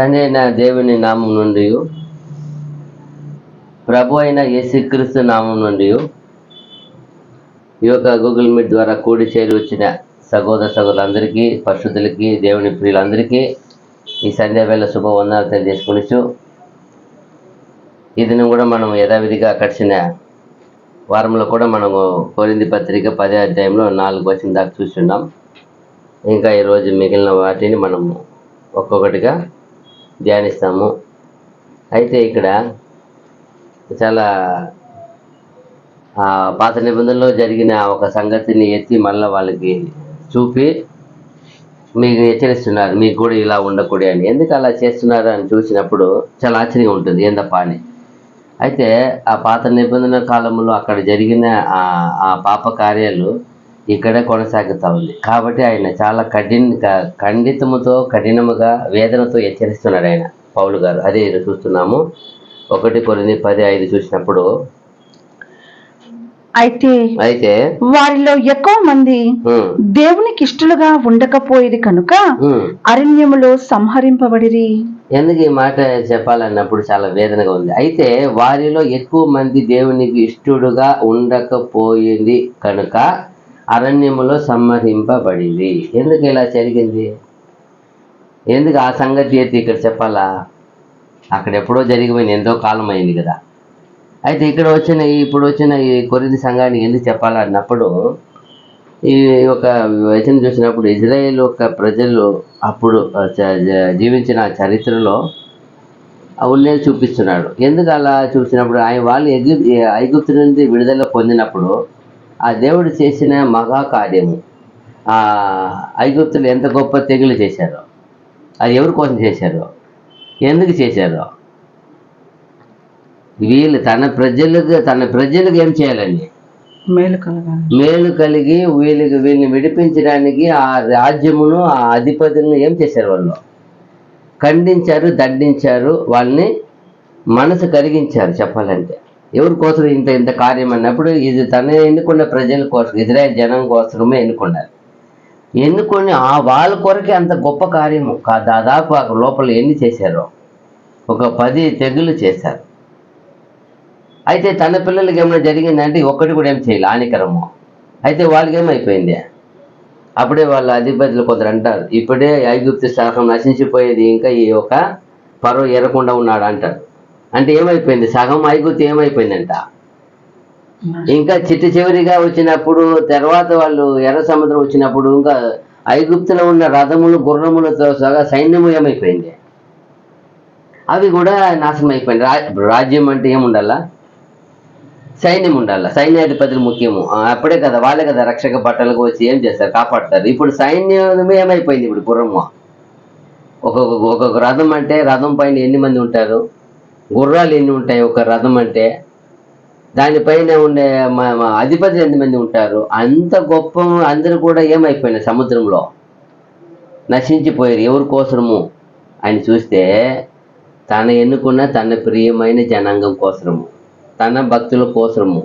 తండ్రి అయిన దేవుని నామం నుండి ప్రభు అయిన యేసుక్రీస్తు నామం నుండి ఈ యొక్క గూగుల్ మీట్ ద్వారా కూడి చేరి వచ్చిన సహోదరులందరికీ, పరిశుద్ధులకి, దేవుని ప్రియులందరికీ ఈ సంధ్యావేళ శుభవందనాలు తెలియజేసుకునిచ్చు. ఈ దినం కూడా మనం యథావిధిగా గడిచిన వారంలో కూడా మనము కొరింథీ పత్రిక 10వ అధ్యాయంలో 4 వచనం దాకా చూస్తున్నాం. ఇంకా ఈరోజు మిగిలిన వాటిని మనము ఒక్కొక్కటిగా ధ్యానిస్తాము. అయితే ఇక్కడ చాలా పాత నిబంధనలో జరిగిన ఒక సంగతిని ఎత్తి మళ్ళీ వాళ్ళకి చూపి మీకు హెచ్చరిస్తున్నారు, మీకు కూడా ఇలా ఉండకూడదు అని. ఎందుకు అలా చేస్తున్నారు అని చూసినప్పుడు చాలా ఆశ్చర్యంగా ఉంటుంది, ఏందప్పా అని. అయితే ఆ పాత నిబంధన కాలంలో అక్కడ జరిగిన ఆ పాప కార్యాలు ఇక్కడ కొనసాగుతూ ఉంది. కాబట్టి ఆయన చాలా కఠినముగా వేదనతో హెచ్చరిస్తున్నాడు ఆయన, పౌలు గారు. అదే చూస్తున్నాము 1 కొరింథీ 10:5 చూసినప్పుడు, అయితే వారిలో ఎక్కువ మంది దేవునికి ఇష్టలుగా ఉండకపోయేది కనుక అరణ్యములో సంహరింపబడిరి. ఎందుకు ఈ మాట చెప్పాలన్నప్పుడు చాలా వేదనగా ఉంది. అయితే వారిలో ఎక్కువ మంది దేవునికి ఇష్టడుగా ఉండకపోయింది కనుక అరణ్యములో సంహరింపబడింది. ఎందుకు ఇలా జరిగింది? ఎందుకు ఆ సంగతి ఎత్తి ఇక్కడ చెప్పాలా? అక్కడ ఎప్పుడో జరిగిపోయింది, ఎంతో కాలం అయింది కదా. అయితే ఇక్కడ ఇప్పుడు వచ్చిన ఈ కొరింథీ సంఘానికి ఎందుకు చెప్పాలన్నప్పుడు, ఈ ఒక వచనం చూసినప్పుడు ఇజ్రాయేల్ యొక్క ప్రజలు అప్పుడు జీవించిన చరిత్రలో ఉన్నది చూపిస్తున్నాడు. ఎందుకు అలా చూసినప్పుడు, వాళ్ళు ఐగుప్తు నుండి విడుదల పొందినప్పుడు ఆ దేవుడు చేసిన మహాకార్యము, ఆ ఐగుప్తులు ఎంత గొప్ప తెగులు చేశారో, అది ఎవరి కోసం చేశారో, ఎందుకు చేశారో, వీళ్ళు తన ప్రజలకు ఏం చేయాలని, మేలు కలిగి వీళ్ళని విడిపించడానికి ఆ రాజ్యమును, ఆ అధిపతులను ఏం చేశారు? వాళ్ళు ఖండించారు, దండించారు, వాళ్ళని మనసు కరిగించారు. చెప్పాలంటే ఎవరి కోసం ఇంత కార్యం అన్నప్పుడు, ఇది తన ఎన్నుకున్న ప్రజల కోసం, ఇజ్రాయేల్ జనం కోసమే ఎన్నుకొని వాళ్ళ కొరకే అంత గొప్ప కార్యము. దాదాపు అక్కడ లోపల ఎన్ని చేశారో, ఒక 10 తెగులు చేశారు. అయితే తన పిల్లలకి ఏమైనా జరిగిందంటే ఒక్కటి కూడా ఏం చేయాలి, హానికరము. అయితే వాళ్ళకి ఏమైపోయింది? అప్పుడే వాళ్ళ అధిపతులు కొందరు అంటారు, ఇప్పుడే ఐగుప్తు సగం నశించిపోయేది, ఇంకా ఈ యొక్క పరో ఎరకుండా ఉన్నాడు అంటారు. అంటే ఏమైపోయింది? సగం ఐగుప్తు ఏమైపోయిందంట. ఇంకా చివరిగా వచ్చినప్పుడు, తర్వాత వాళ్ళు ఎర్ర సముద్రం వచ్చినప్పుడు, ఇంకా ఐగుప్తులో ఉన్న రథములు, గుర్రములతో సగా సైన్యము ఏమైపోయింది? అవి కూడా నాశనం అయిపోయింది. రాజ్యం అంటే ఏముండాలా? సైన్యం ఉండాలి, సైన్యాధిపతులు ముఖ్యము. అప్పుడే కదా, వాళ్ళే కదా రక్షక బట్టలకు వచ్చి ఏం చేస్తారు, కాపాడతారు. ఇప్పుడు సైన్యమే ఏమైపోయింది? ఇప్పుడు గుర్రము, ఒక్కొక్క రథం అంటే, రథం పైన ఎన్ని మంది ఉంటారు, గుర్రాలు ఎన్ని ఉంటాయి ఒక రథం అంటే, దానిపైన ఉండే అధిపతులు ఎంతమంది ఉంటారు, అంత గొప్ప. అందరూ కూడా ఏమైపోయినారు, సముద్రంలో నశించిపోయారు. ఎవరి కోసము అని చూస్తే, తన ఎన్నుకున్న తన ప్రియమైన జనాంగం కోసము, తన భక్తుల కోసము,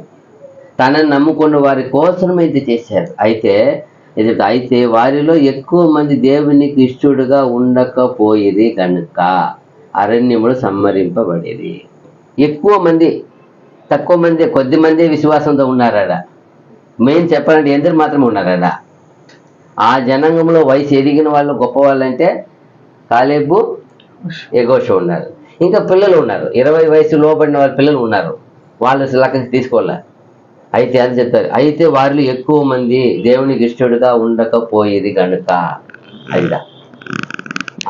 తన నమ్ముకున్న వారి కోసము ఇది చేశారు. అయితే వారిలో ఎక్కువ మంది దేవునికి ఇష్టడుగా ఉండకపోయేది కనుక అరణ్యములు సంహరింపబడేది. ఎక్కువ మంది, తక్కువ మంది, కొద్ది మంది విశ్వాసంతో ఉన్నారడా. మెయిన్ చెప్పాలంటే ఎందరు మాత్రమే ఉన్నారడా. ఆ జనాంగంలో వయసు ఎదిగిన వాళ్ళు, గొప్ప వాళ్ళంటే కాలేబు, యెహోషువ ఉన్నారు. ఇంకా పిల్లలు ఉన్నారు, 20 వయసు లోబడిన వాళ్ళ పిల్లలు ఉన్నారు, వాళ్ళు లెక్కకి తీసుకోలే. అయితే అని చెప్తారు, అయితే వారిలో ఎక్కువ మంది దేవునికి ఇష్టడుగా ఉండకపోయేది కనుక. అయిదా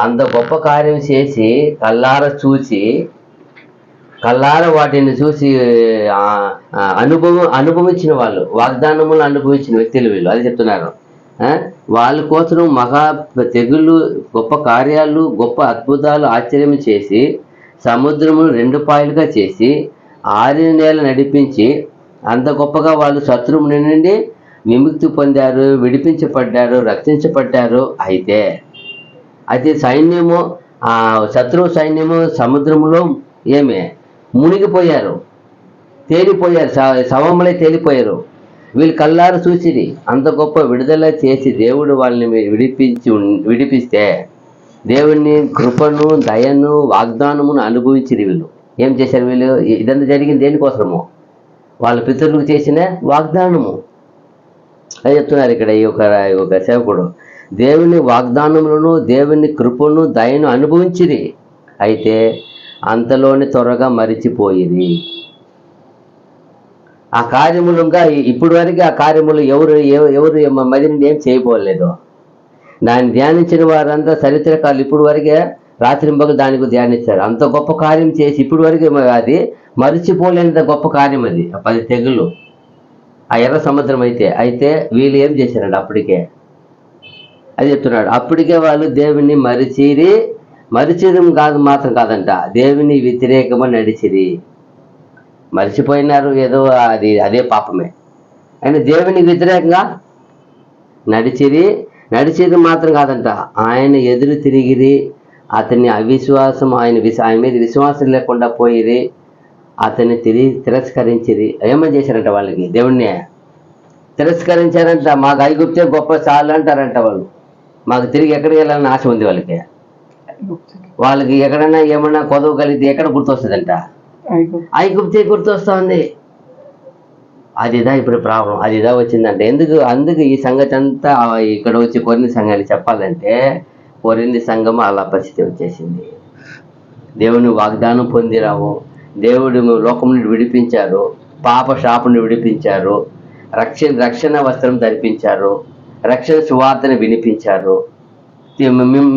అంత గొప్ప కార్యం చేసి కల్లార వాటిని చూసి అనుభవించిన వాళ్ళు, వాగ్దానములు అనుభవించిన వ్యక్తులు వీళ్ళు. అది చెప్తున్నారు. వాళ్ళ కోసం మహా తెగులు, గొప్ప కార్యాలు, గొప్ప అద్భుతాలు, ఆశ్చర్యం చేసి, సముద్రమును 2 పాయలుగా చేసి, 6 నెలలు నడిపించి, అంత గొప్పగా వాళ్ళు శత్రువు నుండి విముక్తి పొందారు, విడిపించబడ్డారు, రక్షించబడ్డారు. అయితే సైన్యము, శత్రువు సైన్యము సముద్రములో మునిగిపోయారు, తేలిపోయారు, శవములై తేలిపోయారు. వీళ్ళు కల్లారు చూసిరి. అంత గొప్ప విడుదల చేసి దేవుడు వాళ్ళని విడిపిస్తే దేవుని కృపను, దయను, వాగ్దానమును అనుభవించిరి వీళ్ళు. ఏం చేశారు వీళ్ళు? ఇదంతా జరిగింది దేనికోసమో? వాళ్ళ పితరులకు చేసిన వాగ్దానము. అది చెప్తున్నారు ఇక్కడ ఈ ఒక సేవకుడు. దేవుని వాగ్దానములను, దేవుని కృపను, దయను అనుభవించిరి, అయితే అంతలోనే త్వరగా మరిచిపోయిరి. ఆ కార్యములుగా ఇప్పుడు వరకు ఆ కార్యములు ఎవరు మది నుండి ఏం చేయబోలేదు. దాన్ని ధ్యానించిన వారంతా చరిత్రకారులు ఇప్పుడు వరకే రాత్రింబగలు దానికి ధ్యానిస్తారు. అంత గొప్ప కార్యం చేసి ఇప్పుడు వరకు అది మరిచిపోలేనంత గొప్ప కార్యం అది. 10 తెగులు ఆ ఎర్ర సముద్రం అయితే వీళ్ళు ఏం చేశారండి అప్పటికే? అది చెప్తున్నాడు. అప్పటికే వాళ్ళు దేవుని మరిచిరం మాత్రం కాదంట, దేవుని వ్యతిరేకమని నడిచిరి. మరిచిపోయినారు, ఏదో అదే పాపమే. ఆయన దేవుని వ్యతిరేకంగా నడిచేది మాత్రం కాదంట, ఆయన ఎదురు తిరిగిరి. అతని అవిశ్వాసం, ఆయన మీద విశ్వాసం లేకుండా పోయిరి. అతన్ని తిరస్కరించిరి. ఏమని చేశారంట? వాళ్ళకి దేవుణ్ణి తిరస్కరించారంట. మాకు ఐగుప్తే గొప్ప చాలు అంటారంట వాళ్ళు. మాకు తిరిగి ఎక్కడికి వెళ్ళాలని ఆశ ఉంది వాళ్ళకి ఎక్కడైనా ఏమన్నా కొదవ కలిగితే ఎక్కడ గుర్తొస్తుందంట? ఐగుప్తే గుర్తొస్తా ఉంది. అదిదా ఇప్పుడు ప్రాబ్లం, అదిదా వచ్చిందంటే అందుకు ఈ సంగతి అంతా ఇక్కడ వచ్చి కొరింథీ సంఘాన్ని చెప్పాలంటే, కొరింథీ సంఘం అలా పరిస్థితి వచ్చేసింది. దేవుని వాగ్దానం పొందిరావు, దేవుడు లోకం నుండి విడిపించారు, పాప శాపను విడిపించారు, రక్షణ వస్త్రం ధరిపించారు, రక్షణ సువార్తను వినిపించారు,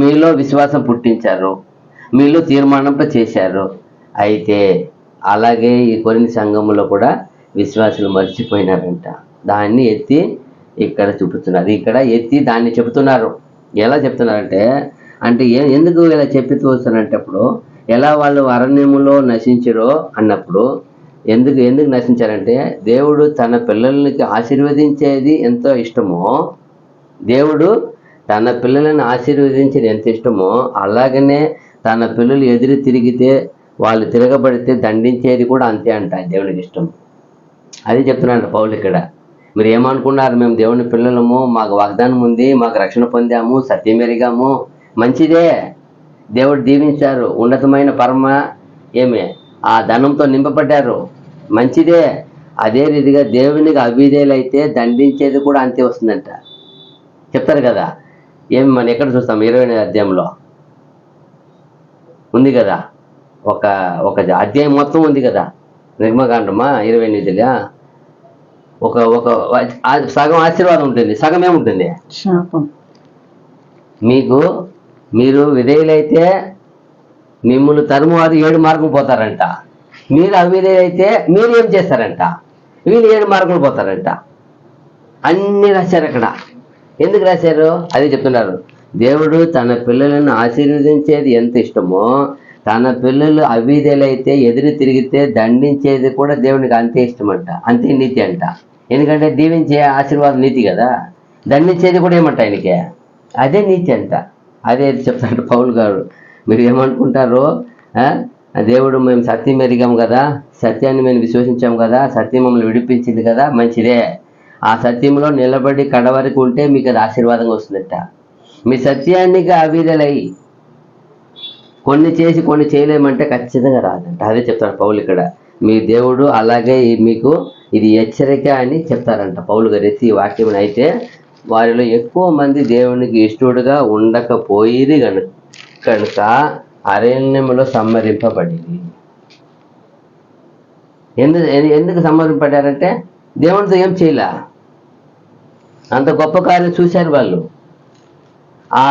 మీలో విశ్వాసం పుట్టించారు, మీలో తీర్మానంపై చేశారు. అయితే అలాగే ఈ కొరింథీ సంఘంలో కూడా విశ్వాసులు మర్చిపోయినారంట. దాన్ని ఎత్తి ఇక్కడ చూపుతున్నారు. ఇక్కడ ఎత్తి దాన్ని చెబుతున్నారు. ఎలా చెప్తున్నారంటే, ఎందుకు ఇలా చెప్పి చూస్తానంటే, అప్పుడు ఎలా వాళ్ళు అరణ్యములో నశించరో అన్నప్పుడు ఎందుకు నశించారంటే, దేవుడు తన పిల్లలకి ఆశీర్వదించేది ఎంతో ఇష్టమో, దేవుడు తన పిల్లలను ఆశీర్వదించేది ఎంత ఇష్టమో, అలాగనే తన పిల్లలు ఎదురు తిరిగితే, వాళ్ళు తిరగబడితే దండించేది కూడా అంతే అంట దేవునికి ఇష్టం. అది చెప్తున్నాడు పౌలు ఇక్కడ. మీరు ఏమనుకున్నారు? మేము దేవుని పిల్లలము, మాకు వాగ్దానం ఉంది, మాకు రక్షణ పొందాము, సత్యం ఎరిగాము, మంచిదే, దేవుడు దీవించారు, ఉన్నతమైన పరమ ఆ ధనంతో నింపబడ్డారు, మంచిదే. అదే రీతిగా దేవునికి అవిధేయులైతే దండించేది కూడా అంతే వస్తుందంట. చెప్తారు కదా. మనం ఎక్కడ చూస్తాం? 20వ అధ్యాయంలో ఉంది కదా, ఒక అధ్యాయం మొత్తం ఉంది కదా, నిర్మకాండమా 28 ఒక సగం ఆశీర్వాదం ఉంటుంది, సగం ఏముంటుంది? మీరు విధేయులైతే మిమ్మల్ని తరుమువారు 7 మార్గం పోతారంట. మీరు అవిధేయులైతే మీరు ఏం చేస్తారంట? వీళ్ళు 7 మార్గం పోతారంట. అన్ని రాశారు అక్కడ. ఎందుకు రాశారు? అదే చెప్తున్నారు. దేవుడు తన పిల్లలను ఆశీర్వదించేది ఎంత ఇష్టమో, తన పిల్లలు అవిధేయులైతే ఎదురు తిరిగితే దండించేది కూడా దేవునికి అంతే ఇష్టమంట, అంతే నీతి అంట. ఎందుకంటే దీవించే ఆశీర్వాదం నీతి కదా, దండించేది కూడా ఏమంట ఆయనకి అదే నీతి అంట. అదే చెప్తాడు పౌలు గారు. మీరు ఏమనుకుంటారో, దేవుడు మేము సత్యం ఎరిగాం కదా, సత్యాన్ని మేము విశ్వసించాం కదా, సత్యం మమ్మల్ని విడిపించింది కదా, మంచిదే. ఆ సత్యంలో నిలబడి కడవరకు ఉంటే మీకు అది ఆశీర్వాదంగా వస్తుందట. మీ సత్యానికి అవిధేయులై కొన్ని చేసి కొన్ని చేయలేమంటే ఖచ్చితంగా రాదంట. అదే చెప్తారు పౌలు ఇక్కడ. మీ దేవుడు అలాగే మీకు ఇది హెచ్చరిక అని చెప్తారంట పౌలు గారు ఈ వాక్యం. అయితే వారిలో ఎక్కువ మంది దేవునికి ఇష్టడుగా ఉండకపోయిది కనుక అరణ్యములో సంహరింపబడింది. ఎందుకు సంహరింపబడ్డారంటే, దేవునితో ఏం చేయలే, అంత గొప్ప కార్యం చూశారు వాళ్ళు. ఆ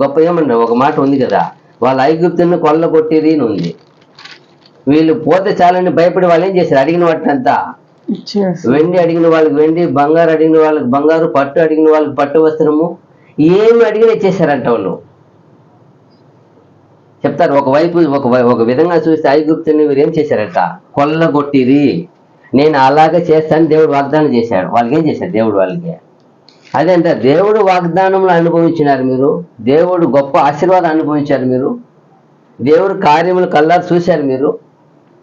గొప్ప ఏమన్నా ఒక మాట ఉంది కదా, వాళ్ళ ఐగుప్తుని కొల్లగొట్టిరి అని ఉంది. వీళ్ళు పోతే చాలని భయపడి వాళ్ళు ఏం చేశారు? అడిగిన వాటిని అంతా వెండి అడిగిన వాళ్ళకి వెండి, బంగారు అడిగిన వాళ్ళకి బంగారు, పట్టు అడిగిన వాళ్ళకి పట్టు వస్త్రము, ఏమి అడిగినా ఇచ్చేసారంట వాళ్ళు. చెప్తారు ఒకవైపు ఒక విధంగా చూస్తే ఐగుప్తుని మీరు ఏం చేశారంట? కొల్లగొట్టిరి. నేను అలాగే చేస్తాను దేవుడు వాగ్దానం చేశాడు. వాళ్ళకి ఏం చేశారు దేవుడు? వాళ్ళకి అదే అంట, దేవుడు వాగ్దానంలో అనుభవించినారు మీరు, దేవుడు గొప్ప ఆశీర్వాదం అనుభవించారు మీరు, దేవుడు కార్యములు కల్లారు చూశారు మీరు,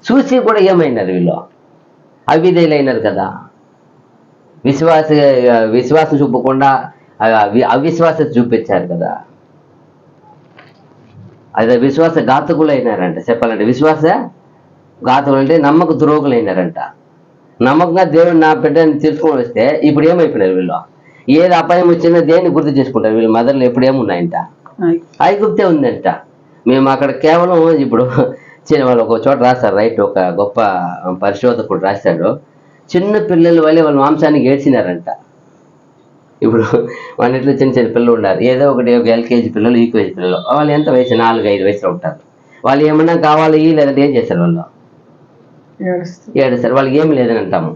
చూసి కూడా ఏమైనారు? వీళ్ళు అవిధేయులైనారు కదా, విశ్వాసం చూపకుండా అవిశ్వాసం చూపించారు కదా. అదే విశ్వాస ఘాతకులు అయినారంట. చెప్పాలంటే విశ్వాస ఘాతకులు అంటే నమ్మక ద్రోగులు అయినారంట. నమ్మకంగా దేవుడు నా బిడ్డని తెలుసుకొని వస్తే ఇప్పుడు ఏమైపోయినారు వీళ్ళు? ఏది అపాయం వచ్చినా దేన్ని గుర్తు చేసుకుంటారు వీళ్ళు? మదర్లు ఎప్పుడు ఏమున్నాయంట? ఐగుప్తే ఉందంట. మేము అక్కడ కేవలం ఇప్పుడు వాళ్ళు ఒక చోట రాస్తారు, రైట్, ఒక గొప్ప పరిశోధకుడు రాశాడు, చిన్న పిల్లలు వల్లే వాళ్ళ మాంసానికి ఏడ్చినారంట. ఇప్పుడు వాళ్ళ ఇంట్లో చిన్న చిన్న పిల్లలు ఉన్నారు, ఏదో ఒకటి ఒక ఎల్కేజీ పిల్లలు, యూకేజీ పిల్లలు, వాళ్ళు ఎంత వయసు 4-5 వయసులో ఉంటారు. వాళ్ళు ఏమన్నా కావాలి లేదంటే ఏం చేస్తారు? వాళ్ళు ఏడుస్తారు. వాళ్ళకి ఏమి లేదని అంటాము,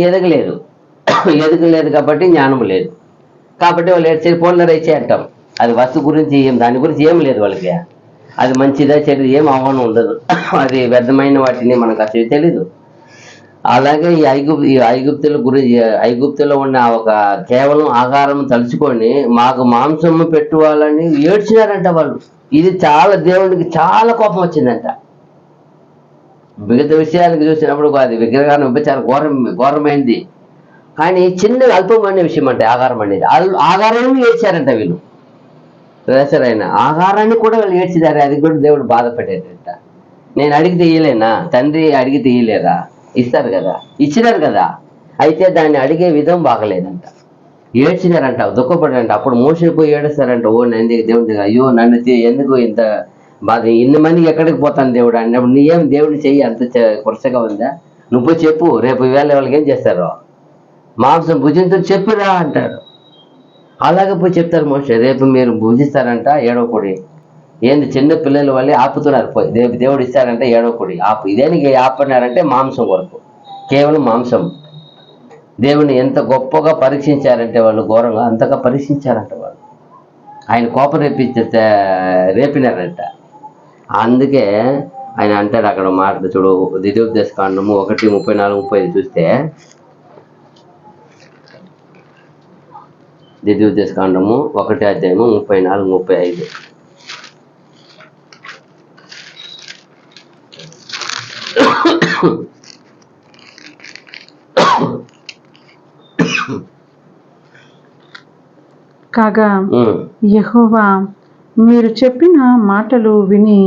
ఎదగలేదు. ఎదగలేదు కాబట్టి జ్ఞానం లేదు కాబట్టి వాళ్ళు ఏడ్చే ఫోన్లో రైచే అంటాం. అది వస్తు గురించి దాని గురించి ఏం లేదు వాళ్ళకి. అది మంచిదా చెడు ఏం ఆహ్వానం ఉండదు. అది వ్యర్థమైన వాటిని మనకు అసలు తెలీదు. అలాగే ఈ ఐగుప్తుల గురించి, ఐగుప్తులో ఉన్న ఒక కేవలం ఆహారం తలుచుకొని మాకు మాంసము పెట్టుకోవాలని ఏడ్చినారంట వాళ్ళు. ఇది చాలా దేవుడికి చాలా కోపం వచ్చిందంట. మిగతా విషయాలకు చూసినప్పుడు అది విగ్రహాన్ని ఉపచారం ఘోరమైంది. కానీ చిన్న అల్పమైన విషయం అంటే ఆహారం అనేది, ఆహారాన్ని ఏడ్చారంట వీళ్ళు. వేసరైన ఆహారాన్ని కూడా వాళ్ళు ఏడ్చినారు. అది కూడా దేవుడు బాధపడేదంట. నేను అడిగితే ఇయ్యలేనా? తండ్రి అడిగితే ఇయ్యలేరా? ఇస్తారు కదా, ఇచ్చినారు కదా. అయితే దాన్ని అడిగే విధం బాగలేదంట. ఏడ్చినారంట, దుఃఖపడారంట. అప్పుడు మోషే పోయి ఏడుస్తారంట, ఓ నంది దేవుడి, అయ్యో నన్ను ఎందుకు ఇంత బాధ, ఇన్ని మందికి ఎక్కడికి పోతాను దేవుడు అన్నప్పుడు నీకేం దేవుడు చెయ్యి అంత కొరసగా ఉందా? నువ్వు చెప్పు, రేపు వేళ వాళ్ళకి ఏం చేస్తారో మాంసం భుజించు చెప్పురా అంటారు. అలాగే పోయి చెప్తారు మోషే, రేపు మీరు భుజిస్తారంట, ఏడవకుడి. ఏంది చిన్న పిల్లల వల్లే ఆపుతున్నారు, పోయి దేవుడు ఇస్తారంటే ఏడవకుడి ఆపు. ఇదేనికి ఆపన్నారంటే మాంసం కొరకు, కేవలం మాంసం. దేవుని ఎంత గొప్పగా పరీక్షించారంటే వాళ్ళు, ఘోరంగా అంతగా పరీక్షించారంట వాళ్ళు. ఆయన కోపం రేపినారంట. అందుకే ఆయన అంటాడు అక్కడ మాట చూడు, ద్వితీయోపదేశ కాండము 1:34-35 చూస్తే, ద్వితీయోపదేశ కాండము 1:34-35. కాగా యెహోవా మీరు చెప్పిన మాటలు విని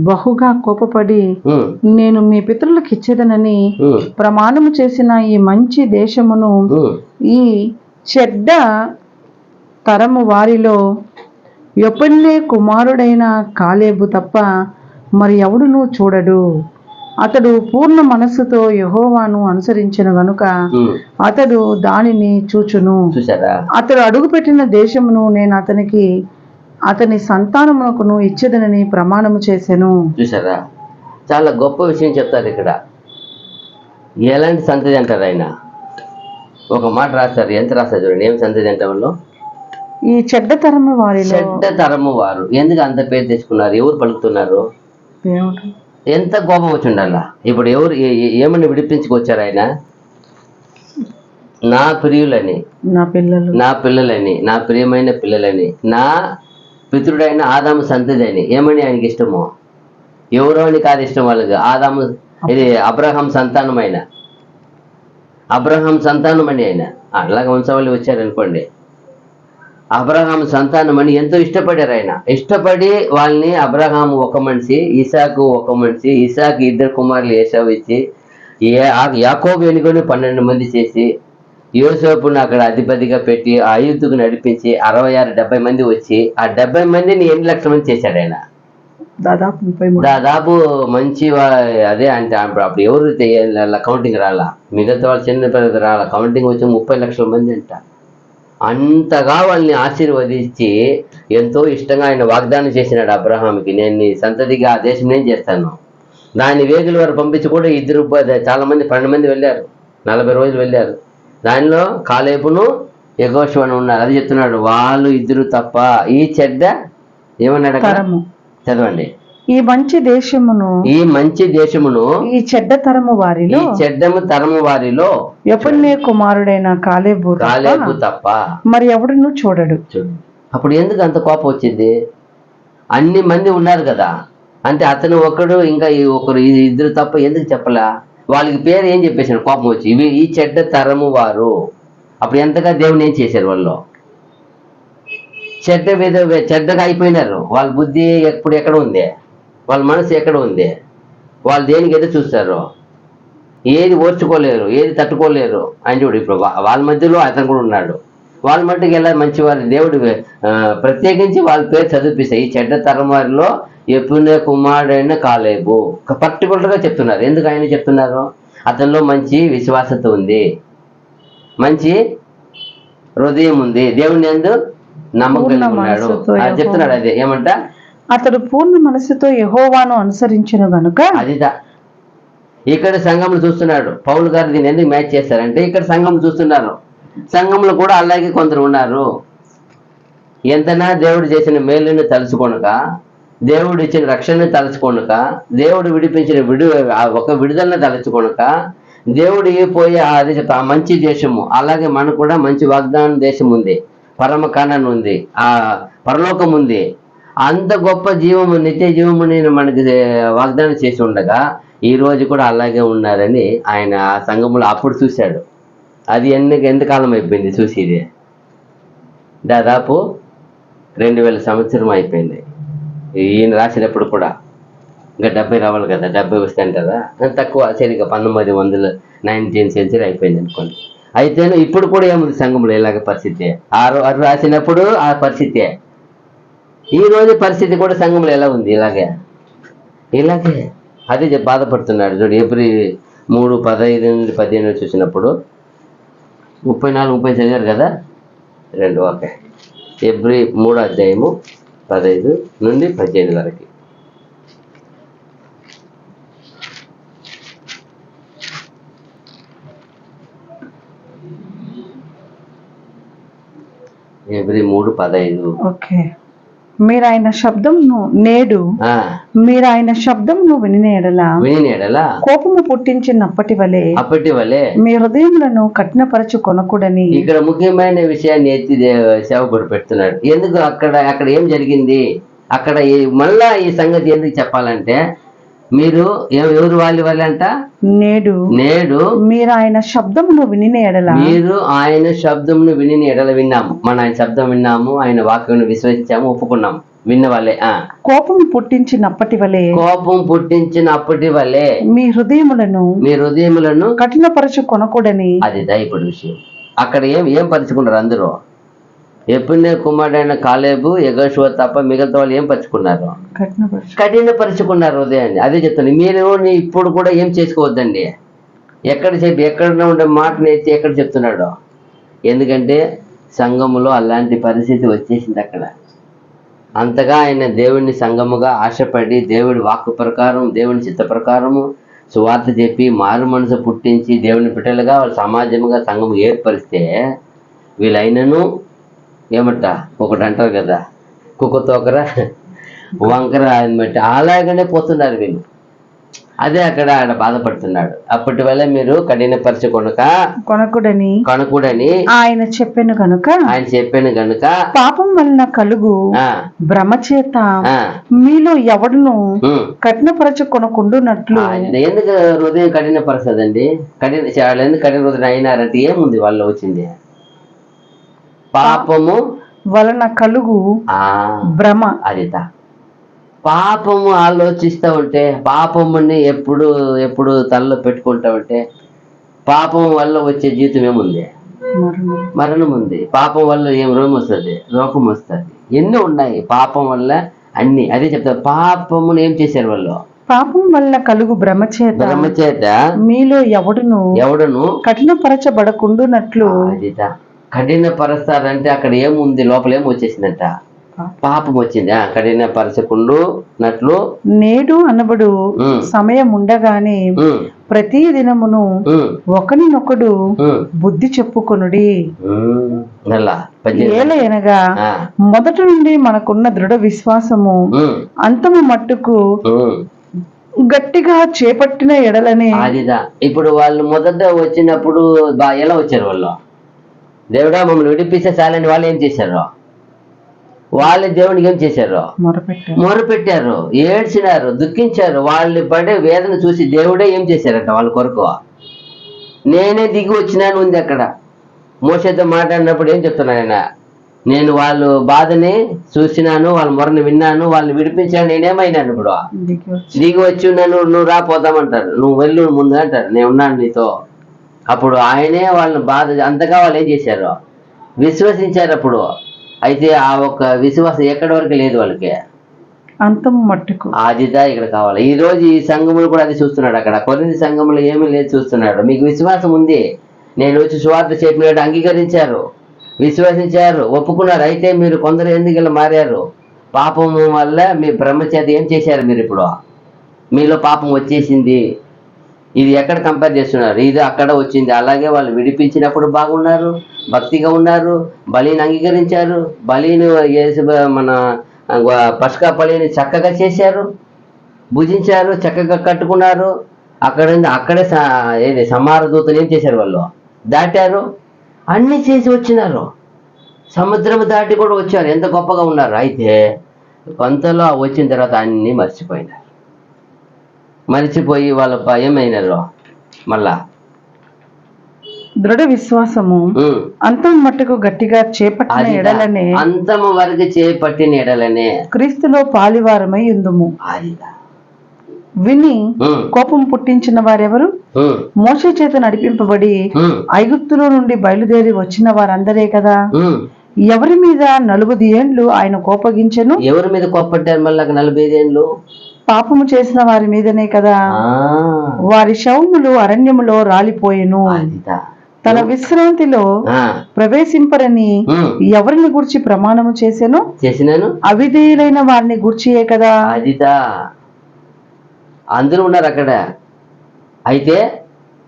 బహుగా కోపపడి నేను మీ పితరులకు ఇచ్చేదనని ప్రమాణము చేసిన ఈ మంచి దేశమును ఈ చెడ్డ తరము వారిలో యెఫున్నె కుమారుడైన కాలేబు తప్ప మరి ఎవడును చూడడు. అతడు పూర్ణ మనస్సుతో యెహోవాను అనుసరించిన గనుక అతడు దానిని చూచును. అతడు అడుగుపెట్టిన దేశమును నేను అతని సంతానమునకును ఇచ్చేదనని ప్రమాణము చేశాను. చూసారా, చాలా గొప్ప విషయం చెప్తారు ఇక్కడ. ఎలాంటి సంతతి అంటారు ఆయన? ఒక మాట రాస్తారు, ఎంత రాస్తారు చూడండి, ఏం సంతతి అంటే వాళ్ళు? ఈ చెడ్డ తరము వారిలో. చెడ్డ తరము వారు. ఎందుకు అంత పేరు తెచ్చుకున్నారు? ఎవరు పలుకుతున్నారు? ఎంత కోపం వచ్చి ఉండాల. ఇప్పుడు ఎవరు ఏమని విడిపించుకొచ్చారు ఆయన? నా ప్రియులని, నా పిల్లలని, నా ప్రియమైన పిల్లలని, నా పితృడైన ఆదాము సంతతి అని. ఏమని ఆయనకి ఇష్టమో? ఎవరో అని కాదు ఇష్టం వాళ్ళకి. ఆదాము, ఇది అబ్రహాం సంతానమైన, అబ్రహాం సంతానం అని ఆయన. అలాగే వంశవాళ్ళు వచ్చారనుకోండి, అబ్రహాం సంతానం అని ఎంతో ఇష్టపడారు ఆయన. ఇష్టపడి వాళ్ళని, అబ్రహాము ఒక మనిషి, ఇసాకు ఒక మనిషి, ఇసాకు 2 కుమారులు ఏసావు ఇచ్చి, యాకోబు ఎన్నుకొని 12 మంది చేసి, యోసేపును అక్కడ అధిపతిగా పెట్టి ఐగుప్తుకు నడిపించి 66-70 మంది వచ్చి, ఆ 70 మందిని 8 లక్షల మంది చేశాడు ఆయన. దాదాపు మంచి అదే అంటే అప్పుడు ఎవరు కౌంటింగ్ రాలా, మిగతా వాళ్ళు చిన్న పిల్లలు రాలా, కౌంటింగ్ వచ్చి 30 లక్షల మంది అంట. అంతగా వాళ్ళని ఆశీర్వదించి ఎంతో ఇష్టంగా ఆయన వాగ్దానం చేసినాడు అబ్రహాంకి, నేను నీ సంతతిగా ఆ దేశం నేను చేస్తాను. దాని వేగుల వారు పంపించి కూడా 2 చాలా మంది 12 మంది వెళ్ళారు, 40 రోజులు వెళ్ళారు. దానిలో కాలేబును యెహోషువను ఉన్నారు. అది చెప్తున్నాడు, వాళ్ళు 2 తప్ప ఈ చెడ్డ ఏమన్నాడు చదవండి, ఈ మంచి దేశమును ఈ చెడ్డ తరము వారిలో యెఫున్నె కుమారుడైన కాలేబు తప్ప మరి ఎవడును చూడడు. అప్పుడు ఎందుకు అంత కోపం వచ్చింది? అన్ని మంది ఉన్నారు కదా, అంటే అతను ఒకడు ఇంకా ఒకరు 2 తప్ప ఎందుకు చెప్పలా? వాళ్ళకి పేరు ఏం చెప్పేశారు కోపం వచ్చి, ఇవి ఈ చెడ్డ తరము వారు. అప్పుడు ఎంతగా దేవుని ఏం చేశారు వాళ్ళు? చెడ్డగా అయిపోయినారు. వాళ్ళ బుద్ధి ఎక్కడ ఉంది, వాళ్ళ మనసు ఎక్కడ ఉంది, వాళ్ళు దేనికి ఎదురు చూస్తారు, ఏది ఓర్చుకోలేరు, ఏది తట్టుకోలేరు అని చూడు. ఇప్పుడు వాళ్ళ మధ్యలో అతను కూడా ఉన్నాడు. వాళ్ళ మట్టుకు ఎలా మంచి వారు దేవుడు ప్రత్యేకించి వాళ్ళ పేరు చదివిపిస్తాయి. ఈ చెడ్డ తరం వారిలో యెఫున్నె కుమారుడైన కాలేబు పర్టికులర్గా చెప్తున్నారు. ఎందుకు ఆయన చెప్తున్నారు? అతనిలో మంచి విశ్వాసత ఉంది, మంచి హృదయం ఉంది, దేవుని యందు నమ్మకం ఉన్నాడు అని చెప్తున్నాడు. అదే ఏమంట, అతడు పూర్ణ మనసుతో యెహోవాను అనుసరించిన గనుక. అదిదా ఇక్కడ సంఘంలో చూస్తున్నాడు. పౌలు గారు దీన్ని ఎందుకు మ్యాచ్ చేస్తారంటే, ఇక్కడ సంఘం చూస్తున్నారు. సంఘంలో కూడా అలాగే కొందరు ఉన్నారు. ఎంతనా దేవుడు చేసిన మేలుని తలుచుకొనక, దేవుడు ఇచ్చిన రక్షణని తలుచుకొనక, దేవుడు విడిపించిన ఒక విడుదలను తలుచుకొనక, దేవుడు పోయే అది చెప్తా మంచి దేశము. అలాగే మనకు కూడా మంచి వాగ్దాన దేశం ఉంది, పరమ కానాన్ ఉంది, ఆ పరలోకం ఉంది. అంత గొప్ప జీవము, నిత్య జీవము నేను మనకి వాగ్దానం చేసి ఉండగా ఈ రోజు కూడా అలాగే ఉన్నారని ఆయన ఆ సంఘములో అప్పుడు చూశాడు. అది ఎంతకాలం అయిపోయింది చూసి, ఇది దాదాపు 2000 సంవత్సరం అయిపోయింది. ఈయన రాసినప్పుడు కూడా ఇంకా 70 రావాలి కదా, 70 వస్తాను కదా, తక్కువ సరిగ్గా 1900 19th సెంచరీ అయిపోయింది అనుకోండి. అయితే ఇప్పుడు కూడా ఏముంది సంఘంలో ఇలాగ పరిస్థితి. ఆరు రాసినప్పుడు ఆ పరిస్థితి, ఈ రోజు పరిస్థితి కూడా సంఘంలో ఎలా ఉంది, ఇలాగే అదే బాధపడుతున్నాడు చూడు. April 3, 15 15 చూసినప్పుడు 34, 30 చదివారు కదా, 2 ఓకే. April 3వ అధ్యాయము 15 నుండి 18 వరకు. April 3, 15. ఓకే. మీరు ఆయన శబ్దమును నేడు మీరు ఆయన శబ్దమును విని ఎడల కోపము పుట్టించినప్పటి వలె మీ హృదయములను కఠినపరచు కొనకూడని. ఇక్కడ ముఖ్యమైన విషయాన్ని ఎత్తి సేవకుడు పెడుతున్నాడు. ఎందుకు అక్కడ ఏం జరిగింది, అక్కడ మళ్ళా ఈ సంగతి ఎందుకు చెప్పాలంటే, మీరు ఎవరు వాళ్ళ అంట, నేడు మీరు ఆయన శబ్దమును విని ఎడల, మీరు ఆయన శబ్దమును విని ఎడల విన్నాము. మన ఆయన శబ్దం విన్నాము, ఆయన వాక్యం విశ్వసించాము, ఒప్పుకున్నాం, విన్న వాళ్ళే. కోపం పుట్టించినప్పటి వలె మీ హృదయములను కఠినపరచు కొనకూడని. అదిదా ఇప్పుడు విషయం. అక్కడ ఏం పరుచుకున్నారు అందరూ? యెఫున్నె కుమారుడైన కాలేబు, యెహోషువ తప్ప మిగతా వాళ్ళు ఏం పరుచుకున్నారు? కఠినపరుచుకున్నారు హృదయాన్ని. అదే చెప్తాను, మీరు ఇప్పుడు కూడా ఏం చేసుకోవద్దండి. ఎక్కడ ఉండే మాటను ఎత్తి ఎక్కడ చెప్తున్నాడు? ఎందుకంటే సంఘములో అలాంటి పరిస్థితి వచ్చేసింది. అక్కడ అంతగా ఆయన దేవుని సంఘముగా ఆశపడి, దేవుడి వాక్కు ప్రకారం, దేవుని చిత్త ప్రకారము సువార్త చెప్పి మారు మనసు పుట్టించి దేవుని బిడ్డలుగా వాళ్ళ సమాజముగా సంఘము ఏర్పరిస్తే, వీళ్ళైనను ఏమంట ఒకటి అంటారు కదా, కుక్క తోకర వంకర అనమాట, అలాగనే పోతున్నారు వీళ్ళు. అదే అక్కడ ఆయన బాధపడుతున్నాడు. అప్పటి వల్ల మీరు కొనకూడని ఆయన చెప్పాను గనుక పాపం వలన కలుగు భ్రమచేత మీలో ఎవడును కఠినపరచు కొనకుండునట్లు. ఎందుకు హృదయం కఠినపరచదండి? ఎందుకు కఠిన హృదయం అయినారంటే ఏముంది వాళ్ళు వచ్చింది? పాపము వలన కలుగు భ్రమ. అదితా పాపము ఆలోచిస్తూ ఉంటే, పాపముని ఎప్పుడు తలలో పెట్టుకుంటా ఉంటే, పాపం వల్ల వచ్చే జీవితం ఏముంది? మరణం ఉంది. పాపం వల్ల ఏం రోగం వస్తుంది, ఎన్నో ఉన్నాయి పాపం వల్ల అన్ని. అదే చెప్తారు, పాపమును ఏం చేశారు వాళ్ళు? పాపం వల్ల కలుగు భ్రమచేత మీలో ఎవడును కఠినపరచబడకుండునట్లు. అదిదా కఠినపరుస్తారంటే అక్కడ ఏముంది? లోపల ఏం వచ్చేసిందంట? పాపం వచ్చింది. కఠినపరచకుండునట్లు నేడు అనబడు సమయం ఉండగానే ప్రతి దినమును ఒకరినొకడు బుద్ధి చెప్పుకొనుడి. ఏలయనగా మొదటి నుండి మనకున్న దృఢ విశ్వాసము అంతము మట్టుకు గట్టిగా చేపట్టిన ఎడలని. అదిదా ఇప్పుడు వాళ్ళు మొదట వచ్చినప్పుడు ఎలా వచ్చారు? వాళ్ళు దేవుడా మమ్మల్ని విడిపిస్తే చాలని వాళ్ళు ఏం చేశారు? వాళ్ళ దేవునికి ఏం చేశారు? మొరపెట్టారు, ఏడ్చినారు, దుఃఖించారు. వాళ్ళు పడే వేదన చూసి దేవుడే ఏం చేశారట వాళ్ళ కొరకు? నేనే దిగి వచ్చినాను ఉంది. అక్కడ మోషేతో మాట్లాడినప్పుడు ఏం చెప్తున్నాను ఆయన? నేను వాళ్ళు బాధని చూసినాను, వాళ్ళ మొరని విన్నాను, వాళ్ళని విడిపించాను. నేనేమైనాను ఇప్పుడు? దిగి వచ్చి నువ్వు రాపోదామంటారు, నువ్వు వెళ్ళు ముందు అంటారు, నేను ఉన్నాను నీతో. అప్పుడు ఆయనే వాళ్ళని బాధ అంతగా వాళ్ళు ఏం చేశారు? విశ్వసించారు. అప్పుడు అయితే ఆ ఒక్క విశ్వాసం ఎక్కడి వరకు లేదు వాళ్ళకి, అంతం మట్టుకు. అదిదా ఇక్కడ కావాలి. ఈ రోజు ఈ సంఘములు కూడా అది చూస్తున్నాడు. అక్కడ కొరింథీ సంఘములు ఏమీ లేదు చూస్తున్నాడు. మీకు విశ్వాసం ఉంది, నేను వచ్చి సువార్త చెప్పినట్టు అంగీకరించారు, విశ్వసించారు, ఒప్పుకున్నారు. అయితే మీరు కొందరు ఎందుకు ఇలా మారారు? పాపము వల్ల మీ బ్రహ్మచేత ఏం చేశారు? మీరు ఇప్పుడు మీలో పాపం వచ్చేసింది. ఇది ఎక్కడ కంపేర్ చేస్తున్నారు? ఇది అక్కడ వచ్చింది. అలాగే వాళ్ళు విడిపించినప్పుడు బాగున్నారు, భక్తిగా ఉన్నారు, బలిని అంగీకరించారు, బలిని మన పస్కా బలిని చక్కగా చేశారు, భుజించారు, చక్కగా కట్టుకున్నారు. అక్కడే ఏది సమార దూతలు ఏం చేశారు? వాళ్ళు దాటారు, అన్ని చేసి వచ్చినారు, సముద్రం దాటి కూడా వచ్చారు, ఎంత గొప్పగా ఉన్నారు. అయితే కొంతలో వచ్చిన తర్వాత అన్నీ మర్చిపోయినారు. మర్చిపోయి వాళ్ళ ఏమైనారు? మళ్ళా దృఢ విశ్వాసము అంతం మట్టుకు గట్టిగా చేపట్టిన ఎడలనే, అంతము వరకు చేపట్టిన ఎడలనే క్రీస్తులో పాలివారమై ఉందుము. విని కోపం పుట్టించిన వారెవరు? మోషే చేత నడిపింపబడి ఐగుప్తులో నుండి బయలుదేరి వచ్చిన వారందరే కదా. ఎవరి మీద 40 ఏండ్లు ఆయన కోపగించెను? ఎవరి మీద కోపడ్డారు మళ్ళా 40 ఏండ్లు? పాపము చేసిన వారి మీదనే కదా. వారి శవములు అరణ్యములో రాలిపోయెను. తన విశ్రాంతిలో ప్రవేశింపరని ఎవరిని గురించి ప్రమాణము చేసినాను? అవిధేయులైన వారిని గుర్చియే కదా. అదిదా అందరూ ఉన్నారు అక్కడ. అయితే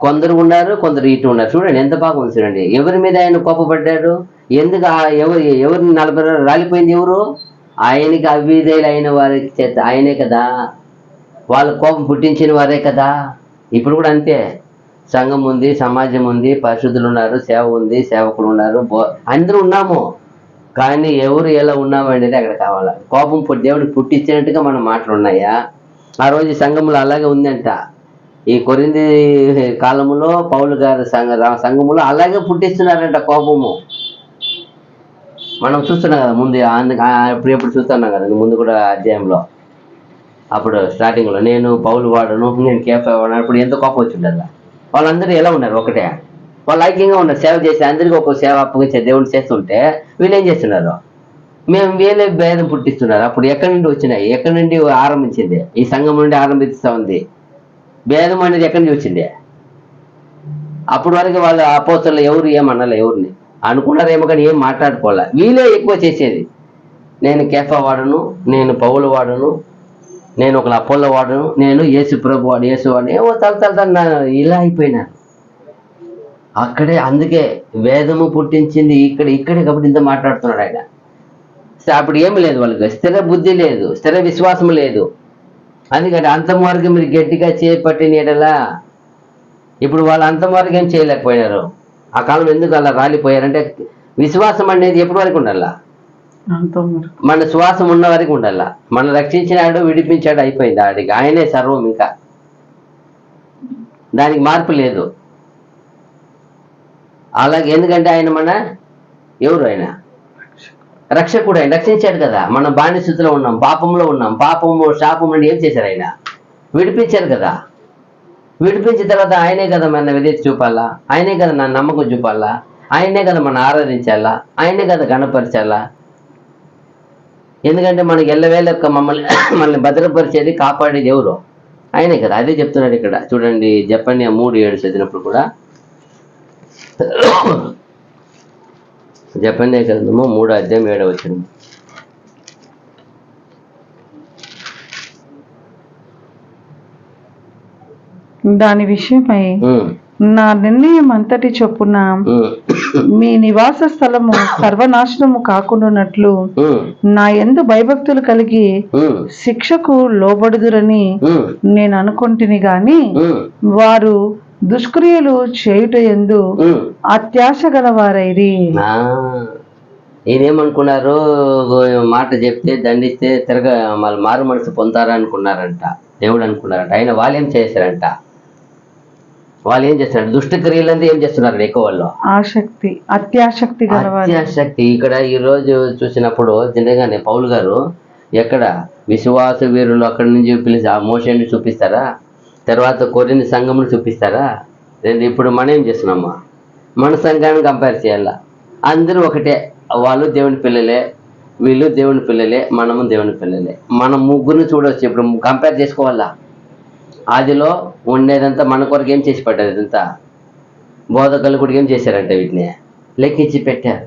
కొందరు ఉన్నారు, కొందరు ఇటు ఉన్నారు. చూడండి ఎంత బాగుంది. చూడండి ఎవరి మీద ఆయన కోపపడ్డాడు? ఎందుకు ఎవరిని 40 రాలిపోయింది? ఎవరు? ఆయనకి అవిధేయులైన వారి చేత ఆయనే కదా. వాళ్ళ కోపం పుట్టించిన వారే కదా. ఇప్పుడు కూడా అంతే. సంఘం ఉంది, సమాజం ఉంది, పరిశుద్ధులు ఉన్నారు, సేవ ఉంది, సేవకులు ఉన్నారు, అందరూ ఉన్నాము. కానీ ఎవరు ఎలా ఉన్నాము అనేది అక్కడ కావాలి. కోపం దేవుడికి పుట్టించినట్టుగా మన మాటలు ఉన్నాయా? ఆ రోజు సంఘములో అలాగే ఉందంట. ఈ కొరింథీ కాలంలో పౌలు గారు సంఘములో అలాగే పుట్టిస్తున్నారంట కోపము. మనం చూస్తున్నాం కదా ముందు, ఎప్పుడు చూస్తున్నాం కదా ముందు కూడా అధ్యాయంలో. అప్పుడు స్టార్టింగ్లో నేను పౌలు వాడను, నేను కేఫా వాడను. అప్పుడు ఎంత కోపం వచ్చిండదు. వాళ్ళందరూ ఎలా ఉన్నారు? ఒకటే, వాళ్ళు ఐక్యంగా ఉన్నారు. సేవ చేసి అందరికీ ఒక సేవ అప్పగించే దేవుడు చేస్తుంటే వీళ్ళు ఏం చేస్తున్నారు? మేము వీళ్ళే భేదం పుట్టిస్తున్నారు. అప్పుడు ఎక్కడి నుండి వచ్చినాయి? ఎక్కడి నుండి ఆరంభించింది? ఈ సంఘం నుండి ఆరంభిస్తూ ఉంది. భేదం అనేది ఎక్కడి నుంచి వచ్చింది? అప్పటి వరకు వాళ్ళ అపోస్తలు ఎవరు ఏమన్నాలి? ఎవరిని అనుకున్నారేమో కానీ ఏం మాట్లాడుకోవాలి. వీళ్ళే ఎక్కువ చేసేది. నేను కేఫా వాడను, నేను పౌలు వాడను, నేను ఒక అపోల్లో వాడను, నేను యేసు ప్రభు వాడు, యేసు వాడు, ఏమో తల ఇలా అయిపోయినారు అక్కడే. అందుకే వేదము పుట్టించింది ఇక్కడే కాబట్టి ఇంత మాట్లాడుతున్నాడు ఆయన. అప్పుడు ఏమి లేదు వాళ్ళకి, స్థిర బుద్ధి లేదు, స్థిర విశ్వాసం లేదు. అందుకంటే అంతం వరకు మీరు గట్టిగా చేపట్టిన ఎడలా. ఇప్పుడు వాళ్ళు అంతం వరకు ఏం చేయలేకపోయినారు. ఆ కాలం ఎందుకు అలా రాలిపోయారంటే విశ్వాసం అనేది ఎప్పటి వరకు ఉండాలా? మన శ్వాసం ఉన్న వరకు ఉండాల. మన రక్షించినాడు, విడిపించాడు, అయిపోయింది. ఆడికి ఆయనే సర్వం. ఇంకా దానికి మార్పు లేదు. అలాగే ఎందుకంటే ఆయన ఎవరు? ఆయన రక్షకుడు. ఆయన రక్షించాడు కదా. మనం బానిసత్తులో ఉన్నాం, పాపంలో ఉన్నాం. పాపము శాపం నుండి ఏం చేశారు? ఆయన విడిపించారు కదా. విడిపించిన తర్వాత ఆయనే కదా మన విధేయత చూపాలా, ఆయనే కదా నా నమ్మకం చూపాలా, ఆయనే కదా మనం ఆరాధించాలా, ఆయనే కదా గణపరచాలా. ఎందుకంటే మనకి ఎల్లవేళ మనల్ని భద్రపరిచేది, కాపాడేది ఎవరు? ఆయనే కదా. అదే చెప్తున్నాడు ఇక్కడ. చూడండి జపన్య 3:7 చదివినప్పుడు కూడా, జపన్య గ్రంథము 3:7 దాని విషయమై నా నిర్ణయం అంతటి చొప్పున మీ నివాస స్థలము సర్వనాశనము కాకుండానట్లు నా యందు భయభక్తులు కలిగి శిక్షకు లోబడుదురని నేను అనుకుంటుని గాని వారు దుష్క్రియలు చేయుట యందు అత్యాశ గలవారైరి. ఈయనేమనుకున్నారు? మాట చెప్తే దండిస్తే మళ్ళీ మారు మనసు పొందారా అనుకున్నారంట. దేవుడు అనుకున్నారంట. ఆయన వాళ్ళేం చేశారంట? వాళ్ళు ఏం చేస్తున్నారు? దుష్ట క్రియలంతా ఏం చేస్తున్నారు ఎక్కువ వాళ్ళు? ఆసక్తి, అత్యాసక్తి గలవారు. అత్యాసక్తి. ఇక్కడ ఈ రోజు చూసినప్పుడు నిజంగానే పౌలు గారు ఎక్కడ విశ్వాస వీరులు అక్కడి నుంచి పిలిచి ఆ మోషేని చూపిస్తారా? తర్వాత కొరింథీ సంఘమును చూపిస్తారా? ఇప్పుడు మనం ఏం చేస్తున్నామా? మన సంఘాన్ని కంపేర్ చేయాలా? అందరూ ఒకటే, వాళ్ళు దేవుని పిల్లలే, వీళ్ళు దేవుని పిల్లలే, మనము దేవుని పిల్లలే. మనం ముగ్గురిని చూడవచ్చు. ఇప్పుడు కంపేర్ చేసుకోవాలా? ఆదిలో ఉండేదంతా మన కొరకు ఏం చేసి పడ్డది? ఇదంతా బోధకులు కూడా ఏం చేశారంటే వీటిని లెక్కించి పెట్టారు.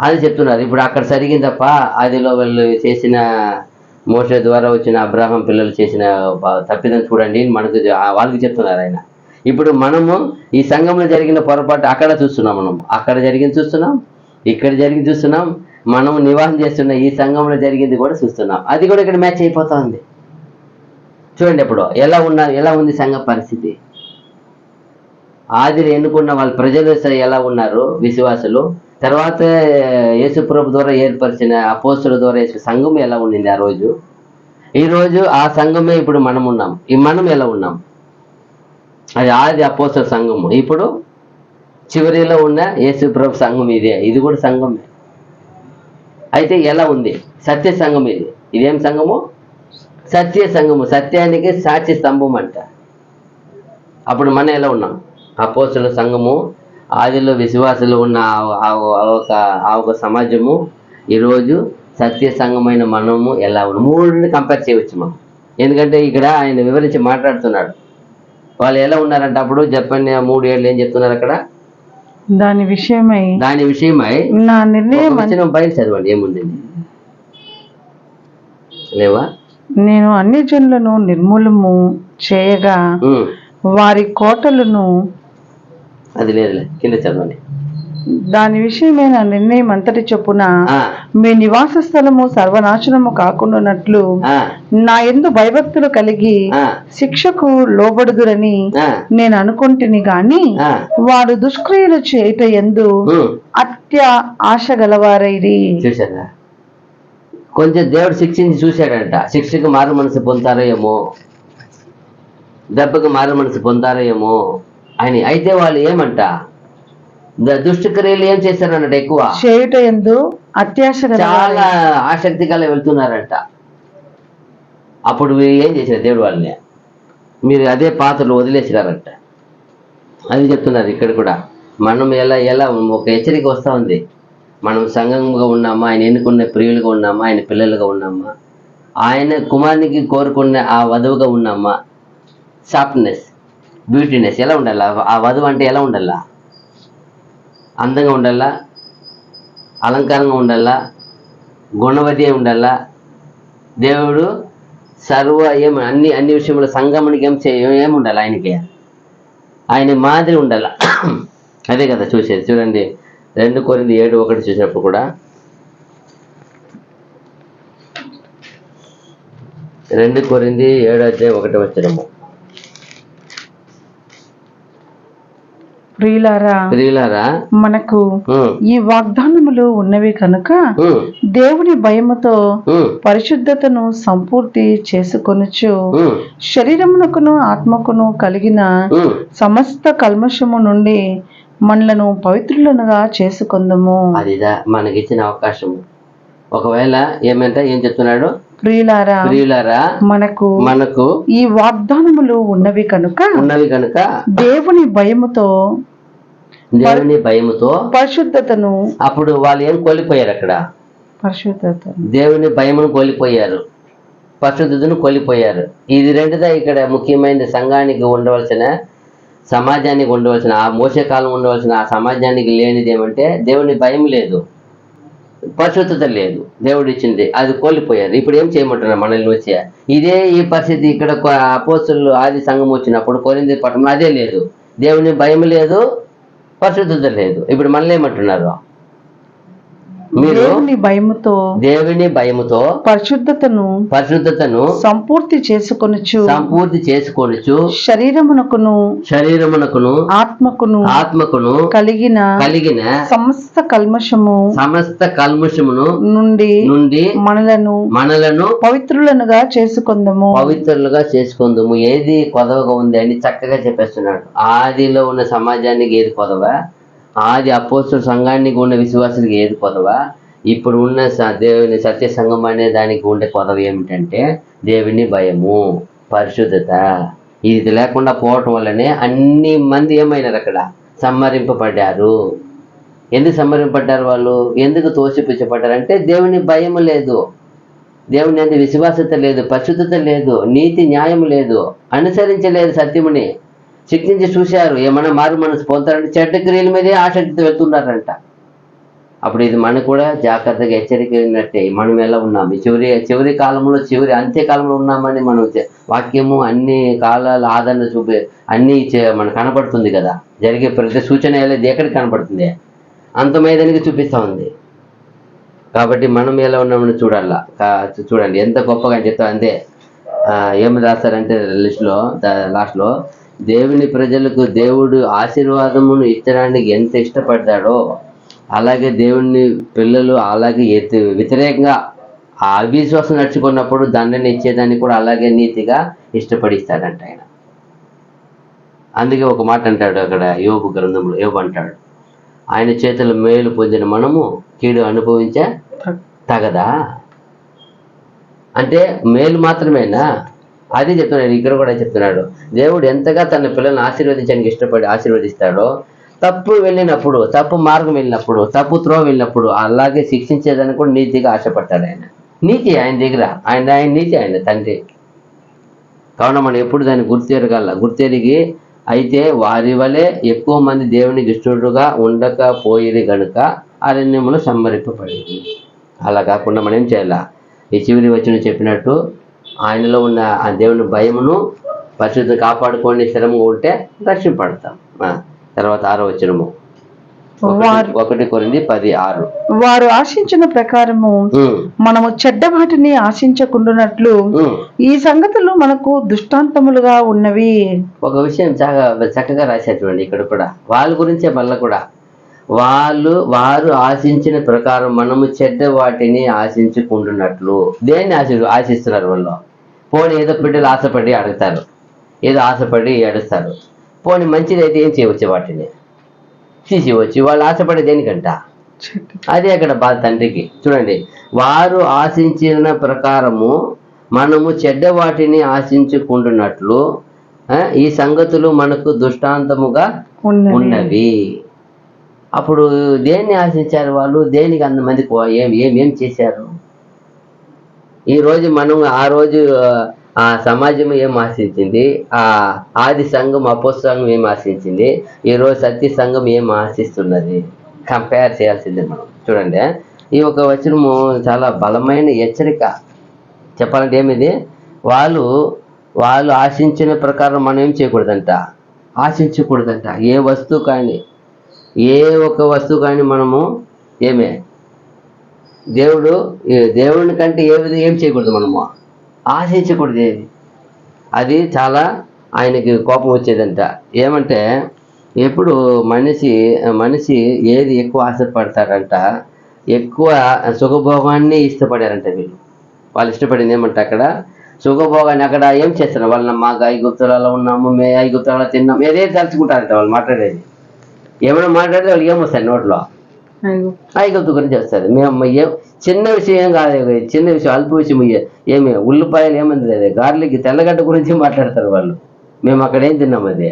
అది చెప్తున్నారు. ఇప్పుడు అక్కడ సరిగింది తప్ప ఆదిలో వాళ్ళు చేసిన మోషే ద్వారా వచ్చిన అబ్రాహం పిల్లలు చేసిన తప్పిదం చూడండి మనకు వాళ్ళకి చెప్తున్నారు ఆయన. ఇప్పుడు మనము ఈ సంఘంలో జరిగిన పొరపాటు అక్కడ చూస్తున్నాం, మనం అక్కడ జరిగింది చూస్తున్నాం, ఇక్కడ జరిగింది చూస్తున్నాం, మనం నివాసం చేస్తున్న ఈ సంఘంలో జరిగింది కూడా చూస్తున్నాం. అది కూడా ఇక్కడ మ్యాచ్ అయిపోతా ఉంది. చూడండి ఇప్పుడు ఎలా ఉంది సంఘ పరిస్థితి. ఆదిలో ఎన్నుకున్న వాళ్ళ ప్రజలు ఎలా ఉన్నారు విశ్వాసులు, తర్వాత యేసుప్రభు ద్వారా ఏర్పరిచిన అపోస్తుల ద్వారా సంఘం ఎలా ఉండింది ఆ రోజు. ఈరోజు ఆ సంఘమే ఇప్పుడు మనం ఉన్నాం. మనం ఎలా ఉన్నాం? అది ఆది అపోస్తుల సంఘము. ఇప్పుడు చివరిలో ఉన్న యేసుప్రభు సంఘం ఇది కూడా సంఘమే. అయితే ఎలా ఉంది? సత్య సంఘం. ఇదేం సంఘము? సత్య సంఘము. సత్యానికి సాక్షి స్తంభం అంట. అప్పుడు మనం ఎలా ఉన్నాం? అపోస్తుల సంఘము, ఆదిలో విశ్వాసులు ఉన్న ఆ ఒక సమాజము, ఈరోజు సత్య సంఘమైన మనము ఎలా ఉన్నాం? మూడుని కంపేర్ చేయవచ్చు మనం. ఎందుకంటే ఇక్కడ ఆయన వివరించి మాట్లాడుతున్నాడు. వాళ్ళు ఎలా ఉన్నారంట అప్పుడు? చెప్పండి, 3 ఏళ్ళు ఏం చెప్తున్నారు అక్కడ? దాని విషయమై నా నిర్ణయం బయలు చదవండి, ఏముంది లేవా? నేను అన్ని జనులను నిర్మూలము చేయగా వారి కోటలను, అది లేదులే, కింద చదవండి. దాని విషయమైన నిర్ణయం అంతటి చొప్పున మీ నివాస స్థలము సర్వనాశనము కాకుండానట్లు నా యందు భయభక్తులు కలిగి శిక్షకు లోబడుదురని నేను అనుకుంటుని గాని వారు దుష్క్రియలు చేయుట యందు ఆశ గలవారైరి. చూసారా? కొంచెం దేవుడు శిక్షించి చూశాడంట. శిక్షకు మారు మనసు పొందుతారో ఏమో, దెబ్బకు మారు మనసు పొందారో ఏమో అని. అయితే వాళ్ళు ఏమంట? దుష్టక్రియలు ఏం చేశారన్నట్టు ఎక్కువ చేయుట యందు అత్యాశ, చాలా ఆసక్తి గల వెళ్తున్నారంట. అప్పుడు ఏం చేశారు? దేవుడు వాళ్ళని మీరు అదే పాత్రలు వదిలేసినారంట. అది చెప్తున్నారు ఇక్కడ కూడా. మనం ఎలా ఒక హెచ్చరిక వస్తూ ఉంది. మనం సంఘంగా ఉన్నామా? ఆయన ఎన్నుకున్న ప్రియులుగా ఉన్నామా? ఆయన పిల్లలుగా ఉన్నామా? ఆయన కుమారునికి కోరుకున్న ఆ వధువుగా ఉన్నామా? సాఫ్ట్నెస్, బ్యూటీనెస్ ఎలా ఉండాలా? ఆ వధువు అంటే ఎలా ఉండాలా? అందంగా ఉండాలా, అలంకారంగా ఉండాలా, గుణవతి ఉండాలా. దేవుడు అన్ని విషయంలో సంగమునికి ఏముండాలి? ఆయన మాదిరి ఉండాలా. అదే కదా చూసేది. చూడండి 2 కొరింథీ 7:1 చూసినప్పుడు కూడా 2 కొరింథీ 7:1 ప్రియులారా మనకు ఈ వాగ్దానములు ఉన్నవి కనుక దేవుని భయముతో పరిశుద్ధతను సంపూర్తి చేసుకొనుచు శరీరమునకును ఆత్మకును కలిగిన సమస్త కల్మషము నుండి మనలను పవిత్రులనుగా చేసుకొందుము. అదిదా మనకిచ్చిన అవకాశము. ఒకవేళ ఏం చెప్తున్నాడు? ప్రియులారా మనకు ఈ వాగ్దానములు ఉన్నవి కనుక దేవుని భయముతో పరిశుద్ధతను. అప్పుడు వాళ్ళు ఏం కోల్పోయారు? అక్కడ దేవుని భయమును కోల్పోయారు, పరిశుద్ధతను కోల్పోయారు. ఇది రెండుదా ఇక్కడ ముఖ్యమైన సంఘానికి ఉండవలసిన, సమాజానికి ఉండవలసిన, ఆ మోసకాలం ఉండవలసిన ఆ సమాజానికి లేనిది ఏమంటే దేవుని భయం లేదు, పరిశుద్ధత లేదు. దేవుడు ఇచ్చింది అది కోల్పోయారు. ఇప్పుడు ఏం చేయమంటున్నారు మనల్ని వచ్చి? ఈ పరిస్థితి ఇక్కడ అపోస్తలులు ఆది సంఘం వచ్చినప్పుడు కొరింథీ పట్టణంలో అదే లేదు. దేవుని భయం లేదు, పరిశుద్ధత లేదు. ఇప్పుడు మనల్ని ఏమంటున్నారు? మీరు దేవుని భయముతో పరిశుద్ధతను సంపూర్తి చేసుకొనుచు శరీరమునకును ఆత్మకును కలిగిన సమస్త కల్మషమును నుండి మనలను పవిత్రులుగా చేసుకొందుము. ఏది కొదవగా ఉంది అని చక్కగా చెప్పేస్తున్నాడు. ఆదిలో ఉన్న సమాజానికి ఏది కొదవ, ఆది అపోస్తల సంఘానికి ఉన్న విశ్వాసానికి ఏది కొదవ, ఇప్పుడు ఉన్న దేవుని సత్య సంఘం అనే దానికి ఉండే కొదవ ఏమిటంటే దేవుని భయము, పరిశుద్ధత. ఇది లేకుండా పోవటం వల్లనే అన్ని మంది ఏమైనారు, అక్కడ సంహరింపబడ్డారు. ఎందుకు సంహరింపబడ్డారు వాళ్ళు? ఎందుకు తోసిపుచ్చబడ్డారంటే దేవుని భయము లేదు, దేవుని అందు విశ్వాసత లేదు, పరిశుద్ధత లేదు, నీతి న్యాయం లేదు, అనుసరించలేదు, సత్యముని శిక్షించి చూశారు. ఏమన్నా మారు మనసు పోతారంటే చెడ్డ క్రియల మీదే ఆసక్తితో వెళ్తున్నారంట. అప్పుడు ఇది మనకు కూడా జాగ్రత్తగా హెచ్చరికైనట్టే. మనం ఎలా ఉన్నాము, చివరి కాలంలో, అంత్యకాలంలో ఉన్నామని మనం వాక్యము అన్ని కాలాల ఆదరణ చూపే అన్ని మనకు కనపడుతుంది కదా. జరిగే ప్రతి సూచన ఏది ఎక్కడికి కనపడుతుంది, అంతమైదానికి చూపిస్తూ ఉంది. కాబట్టి మనం ఎలా ఉన్నామని చూడండి ఎంత గొప్పగా చెప్తా. అంతే ఏమి రాస్తారంటే లాస్ట్లో దేవుని ప్రజలకు దేవుడు ఆశీర్వాదమును ఇచ్చడానికి ఎంత ఇష్టపడ్డాడో, అలాగే దేవుని పిల్లలు అలాగే వ్యతిరేకంగా అవిశ్వాసం నడుచుకున్నప్పుడు దండన ఇచ్చేదాన్ని కూడా అలాగే నీతిగా ఇష్టపడిస్తాడంట ఆయన. అందుకే ఒక మాట అంటాడు అక్కడ యోబు గ్రంథంలో. యోబు అంటాడు, ఆయన చేతుల మేలు పొందిన మనము కీడు అనుభవించ తగదా. అంటే మేలు మాత్రమేనా? అది చెప్తున్నాడు. ఇక్కడ కూడా చెప్తున్నాడు, దేవుడు ఎంతగా తన పిల్లల్ని ఆశీర్వదించడానికి ఇష్టపడి ఆశీర్వదిస్తాడో, తప్పు వెళ్ళినప్పుడు, తప్పు మార్గం వెళ్ళినప్పుడు, తప్పు త్రోవ వెళ్ళినప్పుడు అలాగే శిక్షించేదాన్ని కూడా నీతిగా ఆశపడతాడు ఆయన. నీతి ఆయన దగ్గర, ఆయన నీతి ఆయన తండ్రి. కావున మనం ఎప్పుడు దాన్ని గుర్తెరిగి అయితే వారి వలె ఎక్కువ మంది దేవునికి ఇష్టడుగా ఉండకపోయేది గనుక అరణ్యములు సంహరింపబడేది. అలా కాకుండా మనం ఏం చేయాలా? ఈ చివరి వచ్చిన చెప్పినట్టు ఆయనలో ఉన్న ఆ దేవుని భయమును పరిశుద్ధం కాపాడుకొని స్థిరంగా ఉంటే రక్షింపడతాం. తర్వాత 6వ వచనము 1 కొరింథీ 10:6. వారు ఆశించిన ప్రకారము మనము చెడ్డ వాటిని ఆశించకుండానట్లు ఈ సంగతులు మనకు దృష్టాంతములుగా ఉన్నవి. ఒక విషయం చక్కగా రాసేటువంటి ఇక్కడ కూడా వాళ్ళ గురించే మళ్ళా కూడా వారు ఆశించిన ప్రకారం మనము చెడ్డ వాటిని ఆశించుకుంటున్నట్లు. దేన్ని ఆశిస్తున్నారు వాళ్ళు? పోనీ ఏదో బిడ్డలు ఆశపడి అడుగుతారు, ఏదో ఆశపడి ఏడుస్తారు. పోనీ మంచిదైతే ఏం చేయవచ్చు? వాటిని తీసివచ్చు. వాళ్ళు ఆశపడే దేనికంట? అదే అక్కడ బాధ తండ్రికి. చూడండి, వారు ఆశించిన ప్రకారము మనము చెడ్డ వాటిని ఆశించుకుంటున్నట్లు ఈ సంగతులు మనకు దృష్టాంతముగా ఉన్నవి. అప్పుడు దేన్ని ఆశించారు వాళ్ళు? దేనికి అంతమంది ఏం చేశారు? ఈరోజు మనం ఆ రోజు ఆ సమాజం ఏం ఆశించింది, ఆ ఆది సంఘం అపోస్తల సంఘం ఏం ఆశించింది, ఈరోజు సత్య సంఘం ఏం ఆశిస్తున్నది? కంపేర్ చేయాల్సిందే మనం. చూడండి, ఈ ఒక వచనము చాలా బలమైన హెచ్చరిక. చెప్పాలంటే ఏమిది? వాళ్ళు ఆశించిన ప్రకారం మనం ఏం చేయకూడదంట, ఆశించకూడదంట. ఏ వస్తువు కానీ, ఏ ఒక్క వస్తువు కానీ మనము దేవుని కంటే ఏం చేయకూడదు, మనము ఆశించకూడదు. ఏది అది చాలా ఆయనకి కోపం వచ్చేదంట. ఏమంటే ఎప్పుడు మనిషి ఏది ఎక్కువ ఆశపడతారంట, ఎక్కువ సుఖభోగాన్ని ఇష్టపడారంట వీళ్ళు. వాళ్ళు ఇష్టపడింది ఏమంటే అక్కడ సుఖభోగాన్ని. అక్కడ ఏం చేస్తున్నారు వాళ్ళు? మాకు ఐగుప్తులలో ఉన్నాము, ఐగుప్తులలో తిన్నాము, ఏదే తలుచుకుంటారంట వాళ్ళు. మాట్లాడేది ఏమైనా మాట్లాడితే వాళ్ళకి ఏమొస్తాయి నోట్లో? ఐగుప్తు గురించి వస్తుంది. మేము చిన్న విషయం కాదు, చిన్న విషయం, అల్ప విషయం. ఏమి ఉల్లిపాయలు ఏమంది లేదు, గార్లిక్ తెల్లగడ్డ గురించి మాట్లాడతారు వాళ్ళు. మేము అక్కడ ఏం తిన్నాం, అదే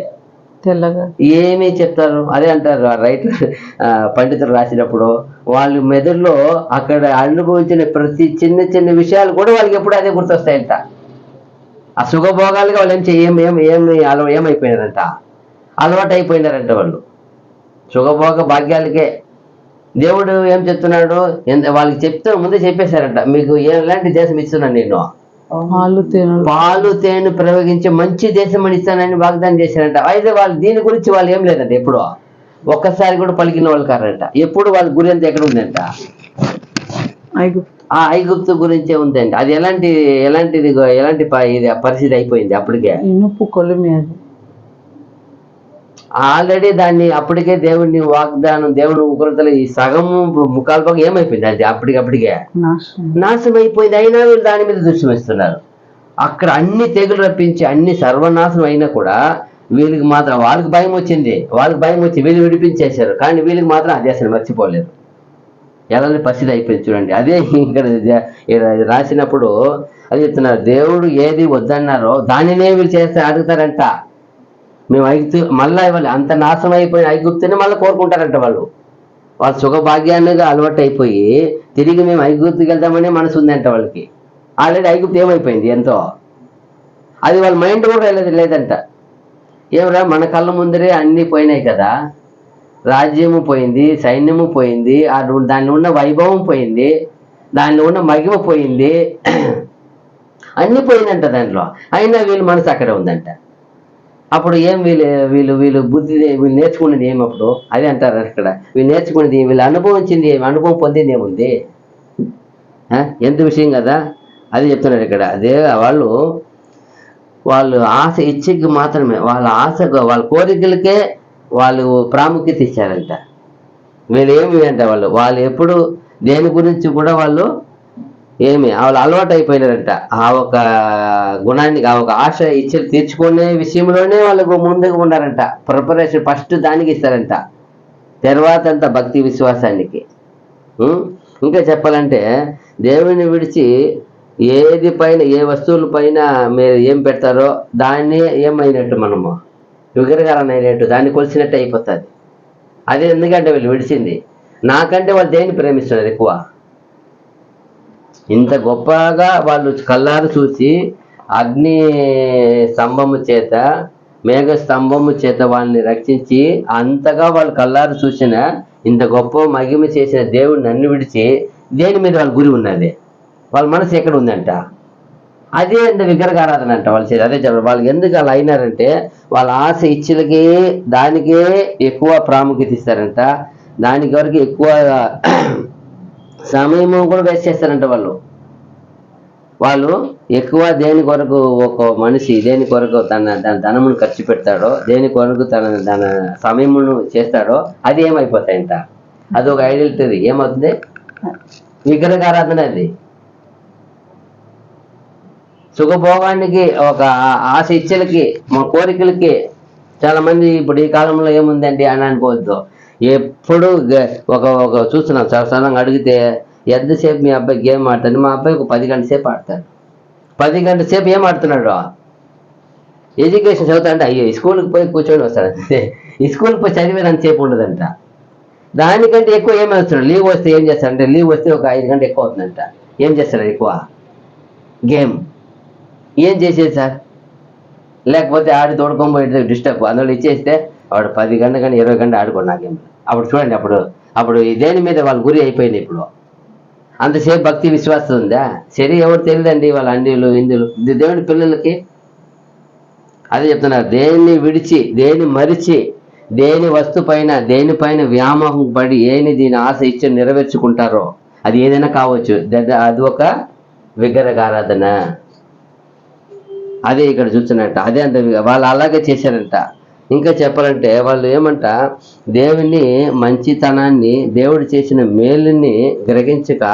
ఏమీ చెప్తారు. అదే అంటారు రైటర్ పండితులు రాసినప్పుడు, వాళ్ళ మెదడులో అక్కడ అనుభవించిన ప్రతి చిన్న చిన్న విషయాలు కూడా వాళ్ళకి ఎప్పుడు అదే గుర్తొస్తాయంట. ఆ సుఖభోగాలుగా వాళ్ళు ఏమైపోయినారంట, అలవాటు అయిపోయినారంట వాళ్ళు సుఖభోగ భాగ్యాలకే. దేవుడు ఏం చెప్తున్నాడు? వాళ్ళకి ముందే చెప్పేశారంట, మీకు ఎలాంటి దేశం ఇస్తున్నాను నేను, పాలు తేనె ప్రయోగించి మంచి దేశం అని ఇస్తానని వాగ్దానం చేశారంట. అయితే వాళ్ళు దీని గురించి వాళ్ళు ఏం లేదంట, ఎప్పుడో ఒక్కసారి కూడా పలికిన వాళ్ళు కారంట. ఎప్పుడు వాళ్ళ గురి అంతా ఎక్కడ ఉందంట? ఆ ఐగుప్తు గురించే ఉందండి. అది ఎలాంటి ఇది పరిస్థితి అయిపోయింది అప్పటికే. ఆల్రెడీ దాన్ని అప్పటికే దేవుడిని వాగ్దానం, దేవుని ఉగ్రతలు ఈ సగము ముఖాల భాగం ఏమైపోయింది, అది అప్పటికే నాశనం అయిపోయింది. అయినా వీళ్ళు దాని మీద దృష్టి వేస్తున్నారు. అక్కడ అన్ని తెగులు రప్పించి అన్ని సర్వనాశనం అయినా కూడా వీళ్ళకి మాత్రం వాళ్ళకి భయం వచ్చి వీళ్ళు విడిపించేశారు. కానీ వీళ్ళకి మాత్రం అది అసలు మర్చిపోలేరు. ఎలాంటి పరిస్థితి అయిపోయింది చూడండి. అదే ఇక్కడ రాసినప్పుడు అది చెప్తున్నారు, దేవుడు ఏది వద్దన్నారో దానినే వీళ్ళు చేస్తే అడుగుతారంట. మేము మళ్ళా ఇవ్వాలి, అంత నాశనం అయిపోయిన ఐగుప్తుని మళ్ళీ కోరుకుంటారంట. వాళ్ళు సుఖభాగ్యాన్నిగా అలవాటు అయిపోయి తిరిగి మేము ఐగుప్తుకి వెళ్దామనే మనసు ఉందంట వాళ్ళకి. ఆల్రెడీ ఐగుప్తు ఏమైపోయింది ఎంతో, అది వాళ్ళ మైండ్ కూడా లేదంట. ఏమరా మన కళ్ళ ముందరే అన్నీ పోయినాయి కదా, రాజ్యము పోయింది, సైన్యము పోయింది, దానిలో ఉన్న వైభవం పోయింది, దానిలో ఉన్న మహిమ పోయింది, అన్నీ పోయిందంట దాంట్లో. అయినా వీళ్ళు మనసు అక్కడే ఉందంట. అప్పుడు ఏం వీళ్ళు బుద్ధి వీళ్ళు నేర్చుకున్నది ఏమి? అప్పుడు అదే అంటారు అక్కడ, వీళ్ళు నేర్చుకున్నది, వీళ్ళు అనుభవించింది ఏమి, అనుభవం పొందింది ఏముంది? ఎంత విషయం కదా. అది చెప్తున్నారు ఇక్కడ. అదే వాళ్ళు ఆశ ఇచ్చేకి మాత్రమే, వాళ్ళ కోరికలకే వాళ్ళు ప్రాముఖ్యత ఇచ్చారంట. వీళ్ళు ఏమి అంటే వాళ్ళు ఎప్పుడు దేని గురించి కూడా వాళ్ళు వాళ్ళు అలవాటు అయిపోయినారంట. ఆ ఒక గుణాన్ని, ఆ ఒక ఆశ ఇచ్చేది తీర్చుకునే విషయంలోనే వాళ్ళకు ముందుకు ఉన్నారంట. ప్రిపరేషన్ ఫస్ట్ దానికి ఇస్తారంట, తర్వాత అంతా భక్తి విశ్వాసానికి. ఇంకా చెప్పాలంటే దేవుని విడిచి ఏది పైన, ఏ వస్తువుల పైన మీరు ఏం పెడతారో దాన్ని ఏమైనట్టు, మనము విగ్రహారం అయినట్టు, దాన్ని కొలిసినట్టు అయిపోతుంది. అదే ఎందుకంటే వీళ్ళు విడిచింది. నాకంటే వాళ్ళు దేన్ని ప్రేమిస్తున్నారు ఎక్కువ? ఇంత గొప్పగా వాళ్ళు కళ్ళారు చూసి అగ్ని స్తంభము చేత, మేఘ స్తంభము చేత వాళ్ళని రక్షించి, అంతగా వాళ్ళు కళ్ళారు చూసిన ఇంత గొప్ప మహిమ చేసిన దేవుడిని నన్ను విడిచి దేని మీద వాళ్ళ గురి ఉన్నది? వాళ్ళ మనసు ఎక్కడ ఉందంట? అదే అంత విగ్రహారాధన అంట వాళ్ళు చేసి. అదే చెప్పారు, వాళ్ళకి ఎందుకు అలా అయినారంటే వాళ్ళ ఆశ ఇచ్చలకే దానికే ఎక్కువ ప్రాముఖ్యత ఇస్తారంట. దానికి వరకు ఎక్కువ సమయము కూడా వేస్ట్ చేస్తారంట. వాళ్ళు ఎక్కువ దేని కొరకు, ఒక మనిషి దేని కొరకు తన ధనమును ఖర్చు పెడతాడో, దేని కొరకు తన సమయమును చేస్తాడో అది ఏమైపోతాయంట. అది ఒక ఐడెంటిటీ. ఏమవుతుంది? విగ్రహారాధన. అది సుఖభోగానికి, ఒక ఆశ ఇచ్చలకి, మా కోరికలకి. చాలా మంది ఇప్పుడు ఈ కాలంలో ఏముందండి అని అనుకోవద్దు. ఎప్పుడు ఒక చూస్తున్నాం, సరసంగా అడిగితే ఎంతసేపు మీ అబ్బాయి గేమ్ ఆడతాడు? మా అబ్బాయి ఒక 10 గంటల సేపు ఆడతాడు. 10 గంటల సేపు ఏం ఆడుతున్నాడు? ఎడ్యుకేషన్ చదువుతాడంటే అయ్యో స్కూల్కి పోయి కూర్చొని వస్తాడు. ఈ స్కూల్కి పోయి చదివేదంతసేపు ఉండదంట. దానికంటే ఎక్కువ ఏం వేస్తున్నాడు? లీవ్ వస్తే ఏం చేస్తాడంటే, లీవ్ వస్తే ఒక 5 గంటలు ఎక్కువ అవుతుందంట. ఏం చేస్తాడు ఎక్కువ? గేమ్. ఏం చేసేది సార్? లేకపోతే ఆడి తోడుకొని పోయి డిస్టర్బ్, అందులో ఇచ్చేస్తే వాడు 10 గంటలు కానీ 20 గంటలు ఆడుకోండి నా గేమ్. అప్పుడు చూడండి, అప్పుడు దేని మీద వాళ్ళ గురి అయిపోయింది. ఇప్పుడు అంతసేపు భక్తి విశ్వాసం ఉందా? సరే, ఎవరు తెలియదండి వాళ్ళ అండీలు ఇందులు. దేవుడి పిల్లలకి అదే చెప్తున్నారు, దేన్ని విడిచి, దేన్ని మరిచి, దేని వస్తు పైన, దేనిపైన వ్యామోహం పడి దీని ఆశ ఇచ్చి నెరవేర్చుకుంటారో, అది ఏదైనా కావచ్చు, అది ఒక విగ్రహారాధన. అదే ఇక్కడ చూస్తున్నట్ట. అదే అంత వాళ్ళు అలాగే చేశారంట. ఇంకా చెప్పాలంటే వాళ్ళు ఏమంట, దేవుని మంచితనాన్ని, దేవుడు చేసిన మేలుని గ్రహించక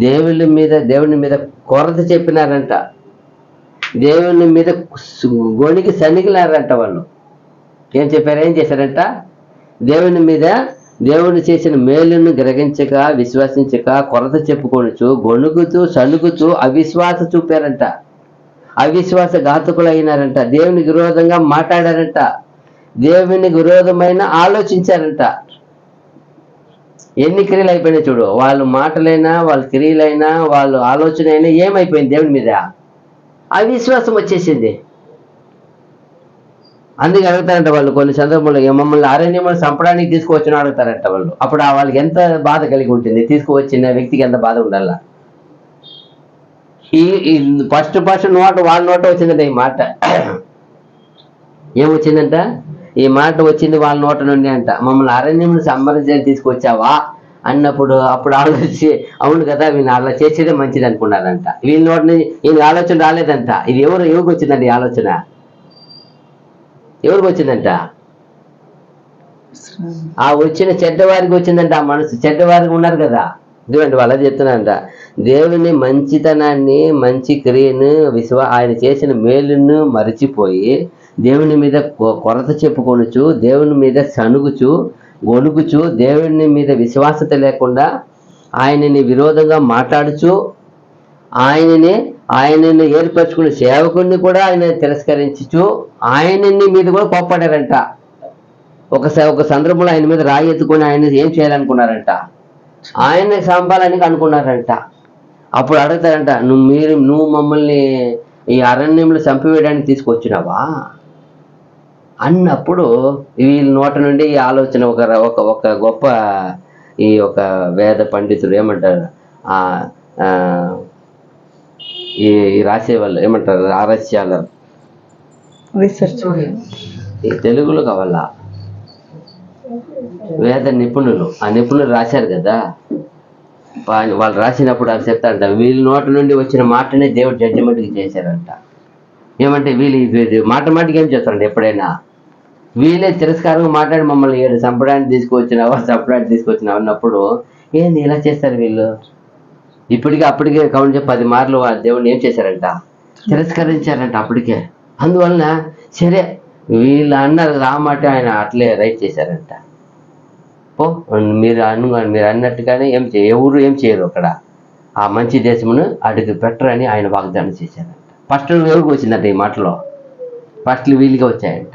దేవుని మీద కొరత చెప్పినారంట. దేవుని మీద గొణికి సనిగిలారంట. వాళ్ళు ఏం చేశారంట? దేవుడు చేసిన మేలును గ్రహించక, విశ్వసించక, కొరత చెప్పుకొనుచు, గొణుగుతూ, సనుగుతూ అవిశ్వాస చూపారంట. అవిశ్వాస ఘాతకులు అయినారంట. దేవునికి విరోధంగా మాట్లాడారంట. దేవునికి విరోధమైన ఆలోచించారంట. ఎన్ని క్రియలు అయిపోయినాయి చూడు. వాళ్ళ మాటలైనా, వాళ్ళ క్రియలైనా, వాళ్ళ ఆలోచన అయినా ఏమైపోయింది? దేవుని మీద అవిశ్వాసం వచ్చేసింది. అందుకే అడుగుతారంట వాళ్ళు కొన్ని సందర్భంలో, మమ్మల్ని అరణ్యంలో చంపడానికి తీసుకువచ్చిన అడుగుతారంట వాళ్ళు. అప్పుడు వాళ్ళకి ఎంత బాధ కలిగి ఉంటుంది? తీసుకువచ్చిన వ్యక్తికి ఎంత బాధ ఉండాల? ఫస్ట్ వాళ్ళ నోట వచ్చిందంట ఈ మాట. ఏమొచ్చిందంట? ఈ మాట వచ్చింది వాళ్ళ నోట నుండి అంట. మమ్మల్ని అరణ్యం సంబరించాలని తీసుకొచ్చావా అన్నప్పుడు అప్పుడు ఆలోచించి అవును కదా వీళ్ళు అలా చేసేదే మంచిది అనుకున్నారంట. వీళ్ళ నోటి నుంచి ఈయన ఆలోచన రాలేదంట. ఇది ఎవరికి వచ్చిందంట ఈ ఆలోచన? ఎవరికి వచ్చిందంట? ఆ వచ్చిన చెడ్డవారికి వచ్చిందంట. ఆ మనసు చెడ్డవారికి ఉన్నారు కదా. ఇదిగోండి వాళ్ళ చెప్తున్నారంట, దేవుని మంచితనాన్ని, మంచి క్రియను, ఆయన చేసిన మేలును మరిచిపోయి దేవుని మీద కొరత చెప్పుకొనుచు, దేవుని మీద సణుగుచు గొనుగుచు, దేవుని మీద విశ్వాసత లేకుండా ఆయనని విరోధంగా మాట్లాడుచు, ఆయనని ఏర్పరచుకున్న సేవకుడిని కూడా ఆయన తిరస్కరించుచు, ఆయనని మీద కూడా కోప్పడారంట. ఒక సందర్భంలో ఆయన మీద రాయి ఎత్తుకొని ఆయన ఏం చేయాలనుకున్నారంట? ఆయన చంపాలని అనుకున్నారంట. అప్పుడు అడుగుతారంట, నువ్వు మమ్మల్ని ఈ అరణ్యంలో చంపివేయడానికి తీసుకొచ్చినావా అన్నప్పుడు వీళ్ళ నోట నుండి ఈ ఆలోచన ఒక గొప్ప ఒక వేద పండితుడు ఏమంటారు, ఈ రాసే వాళ్ళు ఏమంటారు, ఆరస్యాలు రీసెర్చ్ ఈ తెలుగులో కావాలా, వేద నిపుణులు, ఆ నిపుణులు రాశారు కదా, వాళ్ళు రాసినప్పుడు అది చెప్తారంట, వీళ్ళ నోట నుండి వచ్చిన మాటనే దేవుడు జడ్జిమెంట్కి చేశారంట. ఏమంటే వీళ్ళు మాటికి ఏం చేస్తారంట, ఎప్పుడైనా వీళ్ళే తిరస్కారంగా మాట్లాడి మమ్మల్ని చంపడానికి తీసుకొచ్చినావా అన్నప్పుడు ఏంది ఇలా చేస్తారు వీళ్ళు? అప్పటికే కౌంట్ 10 మార్లు దేవుడిని ఏం చేశారంట? తిరస్కరించారంట అప్పటికే. అందువలన సరే వీళ్ళు అన్నారు ఆ మాట ఆయన అట్లే రైట్ చేశారంట. మీరు అన్నట్టుగానే ఎవరు ఏం చేయరు అక్కడ, ఆ మంచి దేశమును అడుగు పెట్టరని ఆయన వాగ్దానం చేశారంట. ఫస్ట్ ఎవరికి వచ్చిందంట ఈ మాటలో? ఫస్ట్ వీళ్ళకి వచ్చాయంట.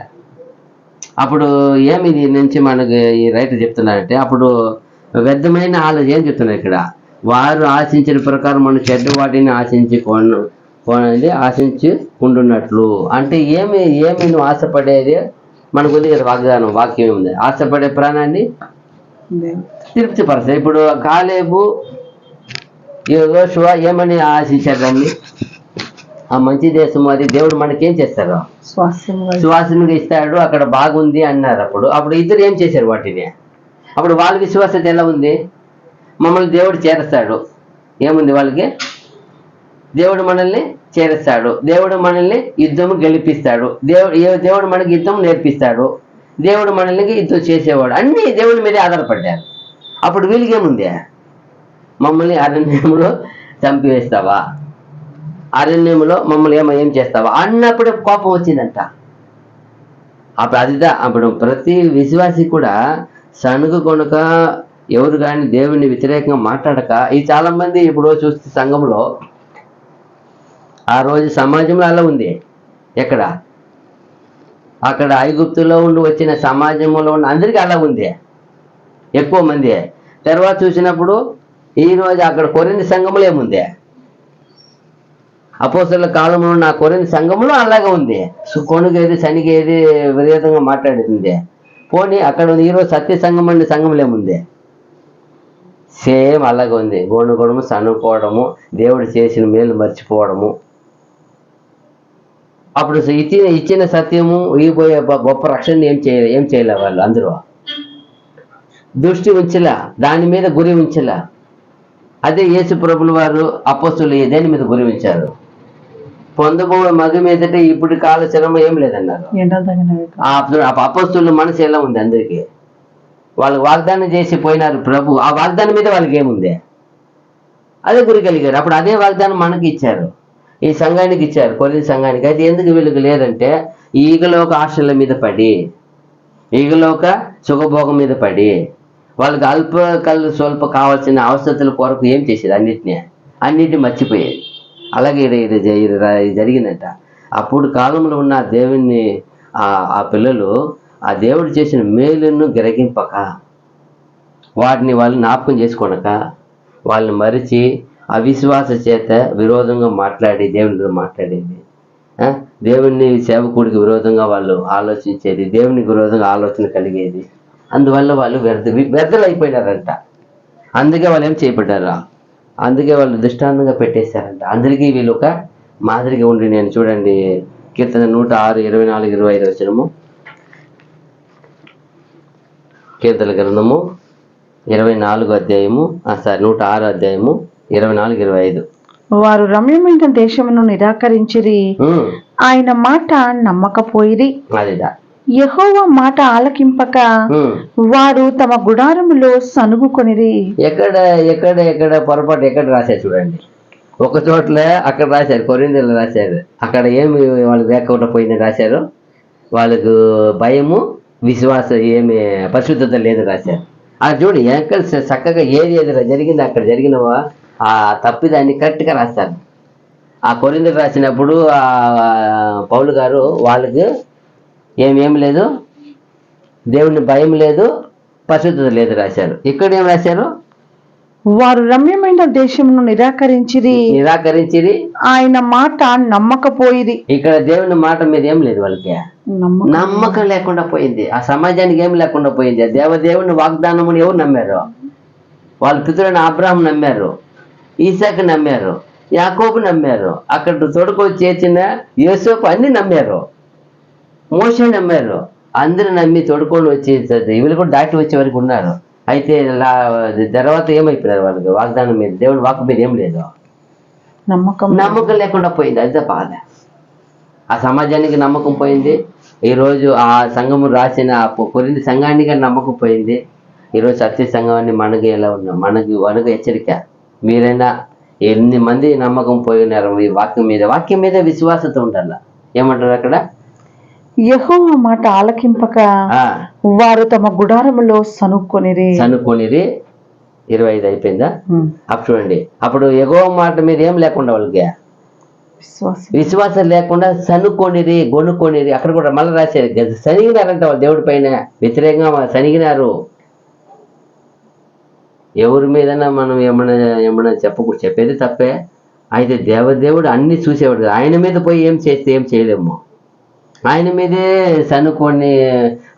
అప్పుడు ఏమి దీని నుంచి మనకు ఈ రైటర్ చెప్తున్నారంటే, అప్పుడు వ్యర్థమైన ఆలోచన ఏం చెప్తున్నారు ఇక్కడ, వారు ఆశించిన ప్రకారం మనం చెడ్డ వాటిని ఆశించుకుంటున్నట్లు. అంటే ఏమి నువ్వు ఆశపడేది మనకు ఉంది కదా, వాక్యం ఉంది, ఆశపడే ప్రాణాన్ని తృప్తిపరచాలి. ఇప్పుడు కాలేబు యోషువ ఏమని ఆశించారు దాన్ని? ఆ మంచి దేశము, అది దేవుడు మనకేం చేస్తారు, శ్వాసముగా ఇస్తాడు, అక్కడ బాగుంది అన్నారు. అప్పుడు ఇద్దరు ఏం చేశారు వాటిని? అప్పుడు వాళ్ళ విశ్వాసత ఎలా ఉంది? మమ్మల్ని దేవుడు చేరుస్తాడు, ఏముంది వాళ్ళకి? దేవుడు మనల్ని చేరుస్తాడు, దేవుడు మనల్ని యుద్ధము గెలిపిస్తాడు, దేవుడు మనకి యుద్ధం నేర్పిస్తాడు, దేవుడు మనల్ని యుద్ధం చేసేవాడు, అన్నీ దేవుడి మీదే ఆధారపడ్డారు. అప్పుడు వీళ్ళకి ఏముంది? మమ్మల్ని అరణ్యంలో చంపివేస్తావా, అరణ్యంలో మమ్మల్ని ఏం చేస్తావా అన్నప్పుడు కోపం వచ్చిందంట. అప్పుడు ప్రతి విశ్వాసి కూడా సనుగు కొనుక ఎవరు కానీ దేవుని వ్యతిరేకంగా మాట్లాడక, ఈ చాలా మంది ఇప్పుడు చూస్తే సంఘంలో, ఆ రోజు సమాజంలో అలా ఉంది. అక్కడ ఐగుప్తులో ఉండి వచ్చిన సమాజంలో ఉన్న అందరికీ అలా ఉంది, ఎక్కువ మంది. తర్వాత చూసినప్పుడు ఈరోజు అక్కడ కొరింథీ సంఘంలో ఏముంది? అపోస్తలుల కాలంలో ఉన్న కొరింథీ సంఘంలో అలాగే ఉంది, కొనుగేది శనిగేది విధంగా మాట్లాడుతుంది. పోనీ అక్కడ ఈరోజు సత్య సంఘం అనే సంఘంలో ఏముంది? సేమ్ అలాగే ఉంది, గోనుకోవడము, సనుకోవడము, దేవుడు చేసిన మేలు మర్చిపోవడము. అప్పుడు ఇచ్చిన సత్యము, ఇవ్వబోయే గొప్ప రక్షణ ఏం చేయలే వాళ్ళు. అందరూ దృష్టి ఉంచలా, దాని మీద గురి ఉంచలా. అదే యేసు ప్రభుల వారు అపోస్తులు దేని మీద గురి ఉంచారు? పొందబోయే మగ మీదట ఇప్పుడు కాల శ్రమ ఏం లేదన్నారు. అపోస్తుల మనసు ఎలా ఉంది? అందరికీ వాళ్ళకి వాగ్దానం చేసి పోయినారు ప్రభు, ఆ వాగ్దానం మీద వాళ్ళకి ఏముంది? అదే గురి కలిగారు. అప్పుడు అదే వాగ్దానం మనకి ఇచ్చారు, ఈ సంఘానికి ఇచ్చారు, కొరింథీ సంఘానికి. అయితే ఎందుకు వీళ్ళకి లేదంటే, ఈగలోక ఆశల మీద పడి, ఈగలోక సుఖభోగం మీద పడి, వాళ్ళకి స్వల్ప కావాల్సిన అవసరతల కొరకు ఏం చేసేది? అన్నిటిని మర్చిపోయేది. అలాగే ఇది జరిగిందంట. అప్పుడు కాలంలో ఉన్న దేవుని ఆ పిల్లలు ఆ దేవుడు చేసిన మేలును గ్రహింపక, వాటిని వాళ్ళు జ్ఞాపకం చేసుకోనక, వాళ్ళని మరిచి అవిశ్వాస చేత విరోధంగా దేవునితో మాట్లాడేది, దేవుని సేవకుడికి విరోధంగా వాళ్ళు ఆలోచించేది, దేవునికి విరోధంగా ఆలోచన కలిగేది. అందువల్ల వాళ్ళు వ్యర్థలు అయిపోయినారంట. అందుకే వాళ్ళు ఏం చేయబడ్డారా? అందుకే వాళ్ళు దృష్టాంతంగా పెట్టేశారంట. అందరికీ వీళ్ళు ఒక మాదిరిగా ఉండి, నేను చూడండి కీర్తన 106, 24, 25 వచనము, కీర్తన గ్రంథము 24 అధ్యాయము 106 అధ్యాయము 24, 25. వారు రమ్యమైన దేశమును నిరాకరించిరి, ఆయన మాట నమ్మకపోయిరి. అదిదా యెహోవా మాట ఆలకింపక వారు తమ గుడారములో సనుగుకొనిరి. ఎక్కడ ఎక్కడ ఎక్కడ పొరపాటు ఎక్కడ రాశారు చూడండి. ఒక చోట్ల అక్కడ రాశారు, కొరింథీయులు రాశారు. అక్కడ ఏమి వాళ్ళకి లేకుండా పోయిందని రాశారు. వాళ్ళకు భయము, విశ్వాసం, ఏమి పరిశుద్ధత లేదు రాశారు. అది చూడు ఎక్కడ చక్కగా ఏది జరిగింది అక్కడ జరిగిన ఆ తప్పిదాన్ని కరెక్ట్గా రాస్తారు. ఆ కొరింథీయులు రాసినప్పుడు ఆ పౌలు గారు వాళ్ళకి ఏమి లేదు, దేవుని భయం లేదు, పరిశుద్ధత లేదు రాశారు. ఇక్కడ ఏం రాశారు? వారు రమ్యమైన దేశమును నిరాకరించిరి, ఆయన మాట నమ్మకపోయిరి. ఇక్కడ దేవుని మాట మీద ఏం లేదు వాళ్ళకి, నమ్మకం లేకుండా పోయింది. ఆ సమాజానికి ఏం లేకుండా పోయింది. దేవదేవుని వాగ్దానముని ఎవరు నమ్మారు? వాళ్ళ పితరుని అబ్రాహాం నమ్మారు, ఈసాకు నమ్మారు, యాకోబు నమ్మారు, అక్కడ తోడుకొని చేర్చిన యోసేపు అన్ని నమ్మారు, మోషే నమ్మారు. అందరూ నమ్మి తోడుకొని వచ్చి వీళ్ళు కూడా దాటి వచ్చే వరకు ఉన్నారు. అయితే తర్వాత ఏమైపోయినారు? వాళ్ళకి వాగ్దానం మీద, దేవుని వాక్కు మీద ఏం లేదు, నమ్మకం లేకుండా పోయింది. అదే బాధ. ఆ సమాజానికి నమ్మకం పోయింది. ఈరోజు ఆ సంఘము రాసిన కొరింథీ సంఘానికి నమ్మకం పోయింది. ఈరోజు సత్య సంఘాన్ని మనకి ఎలా ఉన్నాం? మనకు హెచ్చరిక, మీరైనా ఎన్ని మంది నమ్మకం పోయినారు ఈ వాక్యం మీద విశ్వాసత ఉండాల. ఏమంటారు అక్కడ? యెహోవా మాట ఆలకింపక వారు తమ గుడారములో సనుక్కొనిరి. 25 అయిపోయిందా? అప్పుడు చూడండి, అప్పుడు యెహోవా మాట మీద ఏం లేకుండా వాళ్ళకి విశ్వాసం లేకుండా సనుక్కొనిరి, గొనుక్కొనిరి. అక్కడ కూడా మళ్ళీ రాశారు, సనిగినారంట వాళ్ళు దేవుడి పైన వ్యతిరేకంగా సనిగినారు. ఎవరి మీదన్నా మనం ఏమన్నా చెప్పేది తప్పే. అయితే దేవదేవుడు అన్ని చూసేవాడు. ఆయన మీద పోయి ఏం చేస్తే ఏం చేయలేము. ఆయన మీదే సనుకొని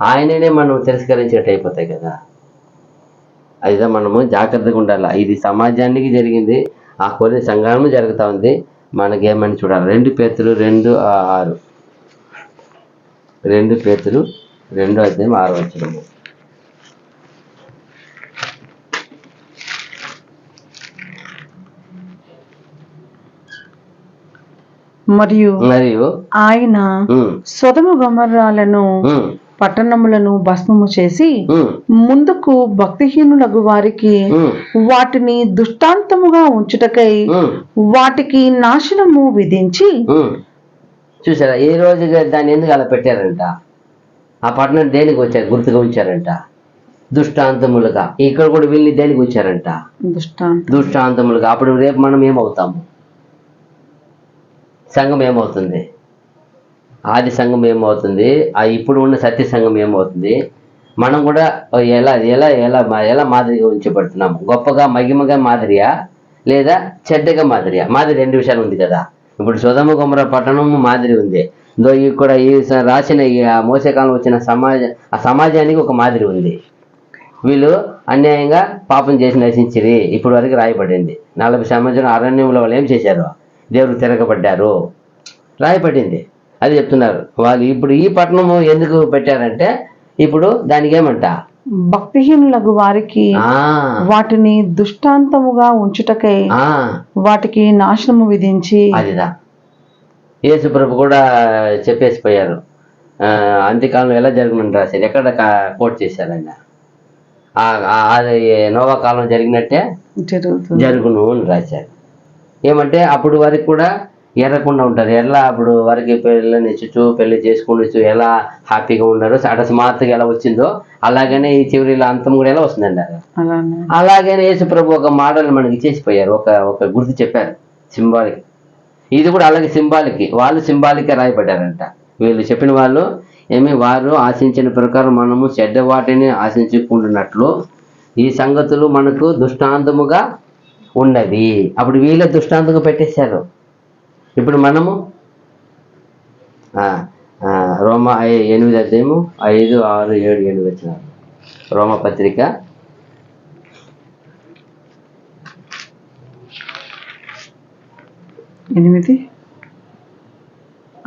ఆయననే మనం తిరస్కరించేట్టు అయిపోతాయి కదా. అదిదా మనము జాగ్రత్తగా ఉండాలి. ఇది సమాజానికి జరిగింది, ఆ కొన్ని సంఘాలను జరుగుతూ ఉంది. మనకేమని చూడాలి. 2 పేతురు 2:6, 2 పేతురు 2:6. మరియు ఆయన సొదొమ గొమొర్రాలను పట్టణములను భస్మము చేసి ముందుకు భక్తిహీనులకు వారికి వాటిని దుష్టాంతముగా ఉంచుటకై వాటికి నాశనము విధించి. చూసారా ఏ రోజు దాన్ని ఎందుకు అలా పెట్టారంట? ఆ పట్టణం దేనికి వచ్చారు? గుర్తుగా ఉంచారంట, దుష్టాంతములుగా. ఇక్కడ కూడా వీళ్ళని దేనికి వచ్చారంట? దుష్టాంతములుగా. అప్పుడు రేపు మనం ఏమవుతాము? సంఘం ఏమవుతుంది? ఆది సంఘం ఏమవుతుంది? ఇప్పుడు ఉన్న సత్య సంఘం ఏమవుతుంది? మనం కూడా ఎలా ఎలా ఎలా ఎలా మాదిరిగా ఉంచబడుతున్నాము? గొప్పగా మహిమగా మాదిరియా లేదా చెడ్డగా మాదిరియా? మాదిరి 2 విషయాలు ఉంది కదా. ఇప్పుడు సొదొమ గొమొర్రా పట్టణం మాదిరి ఉంది. ఇక్కడ ఈ రాసిన మోసకాలం వచ్చిన ఆ సమాజానికి ఒక మాదిరి ఉంది. వీళ్ళు అన్యాయంగా పాపం చేసి నశించిరి. ఇప్పుడు వరకు రాయబడింది. 40 సంవత్సరం అరణ్యంలో వాళ్ళు ఏం చేశారు? దేవుడు తిరగబడ్డారు, రాయబడింది. అది చెప్తున్నారు వాళ్ళు. ఇప్పుడు ఈ పట్టణము ఎందుకు పెట్టారంటే ఇప్పుడు దానికి ఏమంట? భక్తిహీనులకు వారికి వాటిని దుష్టాంతముగా ఉంచుటకై వాటికి నాశనము విధించి. అదిదా యేసు ప్రభు కూడా చెప్పేసిపోయారు. అంత్యకాలంలో ఎలా జరుగునని రాశారు. ఎక్కడ కోట్ చేశారండి? అది నోవా కాలం జరిగినట్టే జరుగును అని రాశారు. ఏమంటే అప్పుడు వరకు కూడా ఎర్రకుండా ఉంటారు. ఎలా అప్పుడు వరకు పెళ్ళనిచ్చు, పెళ్లి చేసుకుని ఎలా హ్యాపీగా ఉన్నారు, అకస్మాత్తుగా ఎలా వచ్చిందో అలాగనే ఈ చివరిలో అంతం కూడా ఎలా వస్తుందండి. అలాగనే యేసు ప్రభు ఒక మోడల్ మనకి చేసిపోయారు, ఒక గుర్తు చెప్పారు, సింబాలిక్. ఇది కూడా అలాగే సింబాలిక్. వాళ్ళు సింబాలిక్గా రాయబడ్డారంట. వీళ్ళు చెప్పిన వాళ్ళు వారు ఆశించిన ప్రకారం మనము చెడ్డ వాటిని ఆశించుకుంటున్నట్లు ఈ సంగతులు మనకు దృష్టాంతముగా ఉన్నది. అప్పుడు వీళ్ళే దృష్టాంతంగా పెట్టేశారు. ఇప్పుడు మనము రోమా 8:5, 6, 7 వచ్చినారు. రోమా పత్రిక 8, 5,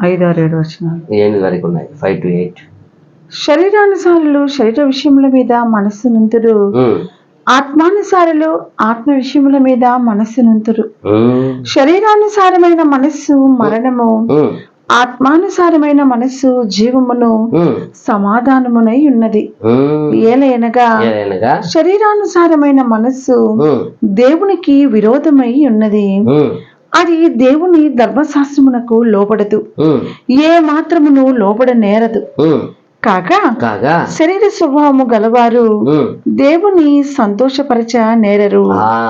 6, 7 వచ్చినారు. 8 వరకు ఉన్నాయి. 5 to 8. శరీరానుసారులు శరీర విషయముల మీద మనస్సు నింతురు, ఆత్మానుసారులు ఆత్మ విషయముల మీద మనస్సునుంతురు. ఉమ్, శరీరానుసారమైన మనస్సు మరణము, ఉమ్, ఆత్మానుసారమైన మనస్సు జీవమును ఉమ్, సమాధానమునై ఉన్నది. ఉమ్. ఏలయనగా ఏలైనగా, శరీరానుసారమైన మనస్సు ఉమ్, దేవునికి విరోధమై ఉన్నది. ఉమ్, అది దేవుని ధర్మశాస్త్రమునకు లోబడదు, ఉమ్, ఏ మాత్రమును లోబడ నేరదు. ఉమ్. కాగా కాగా, శరీర స్వభావము గలవారు ఉమ్, దేవుని సంతోషపరచ నేరరు.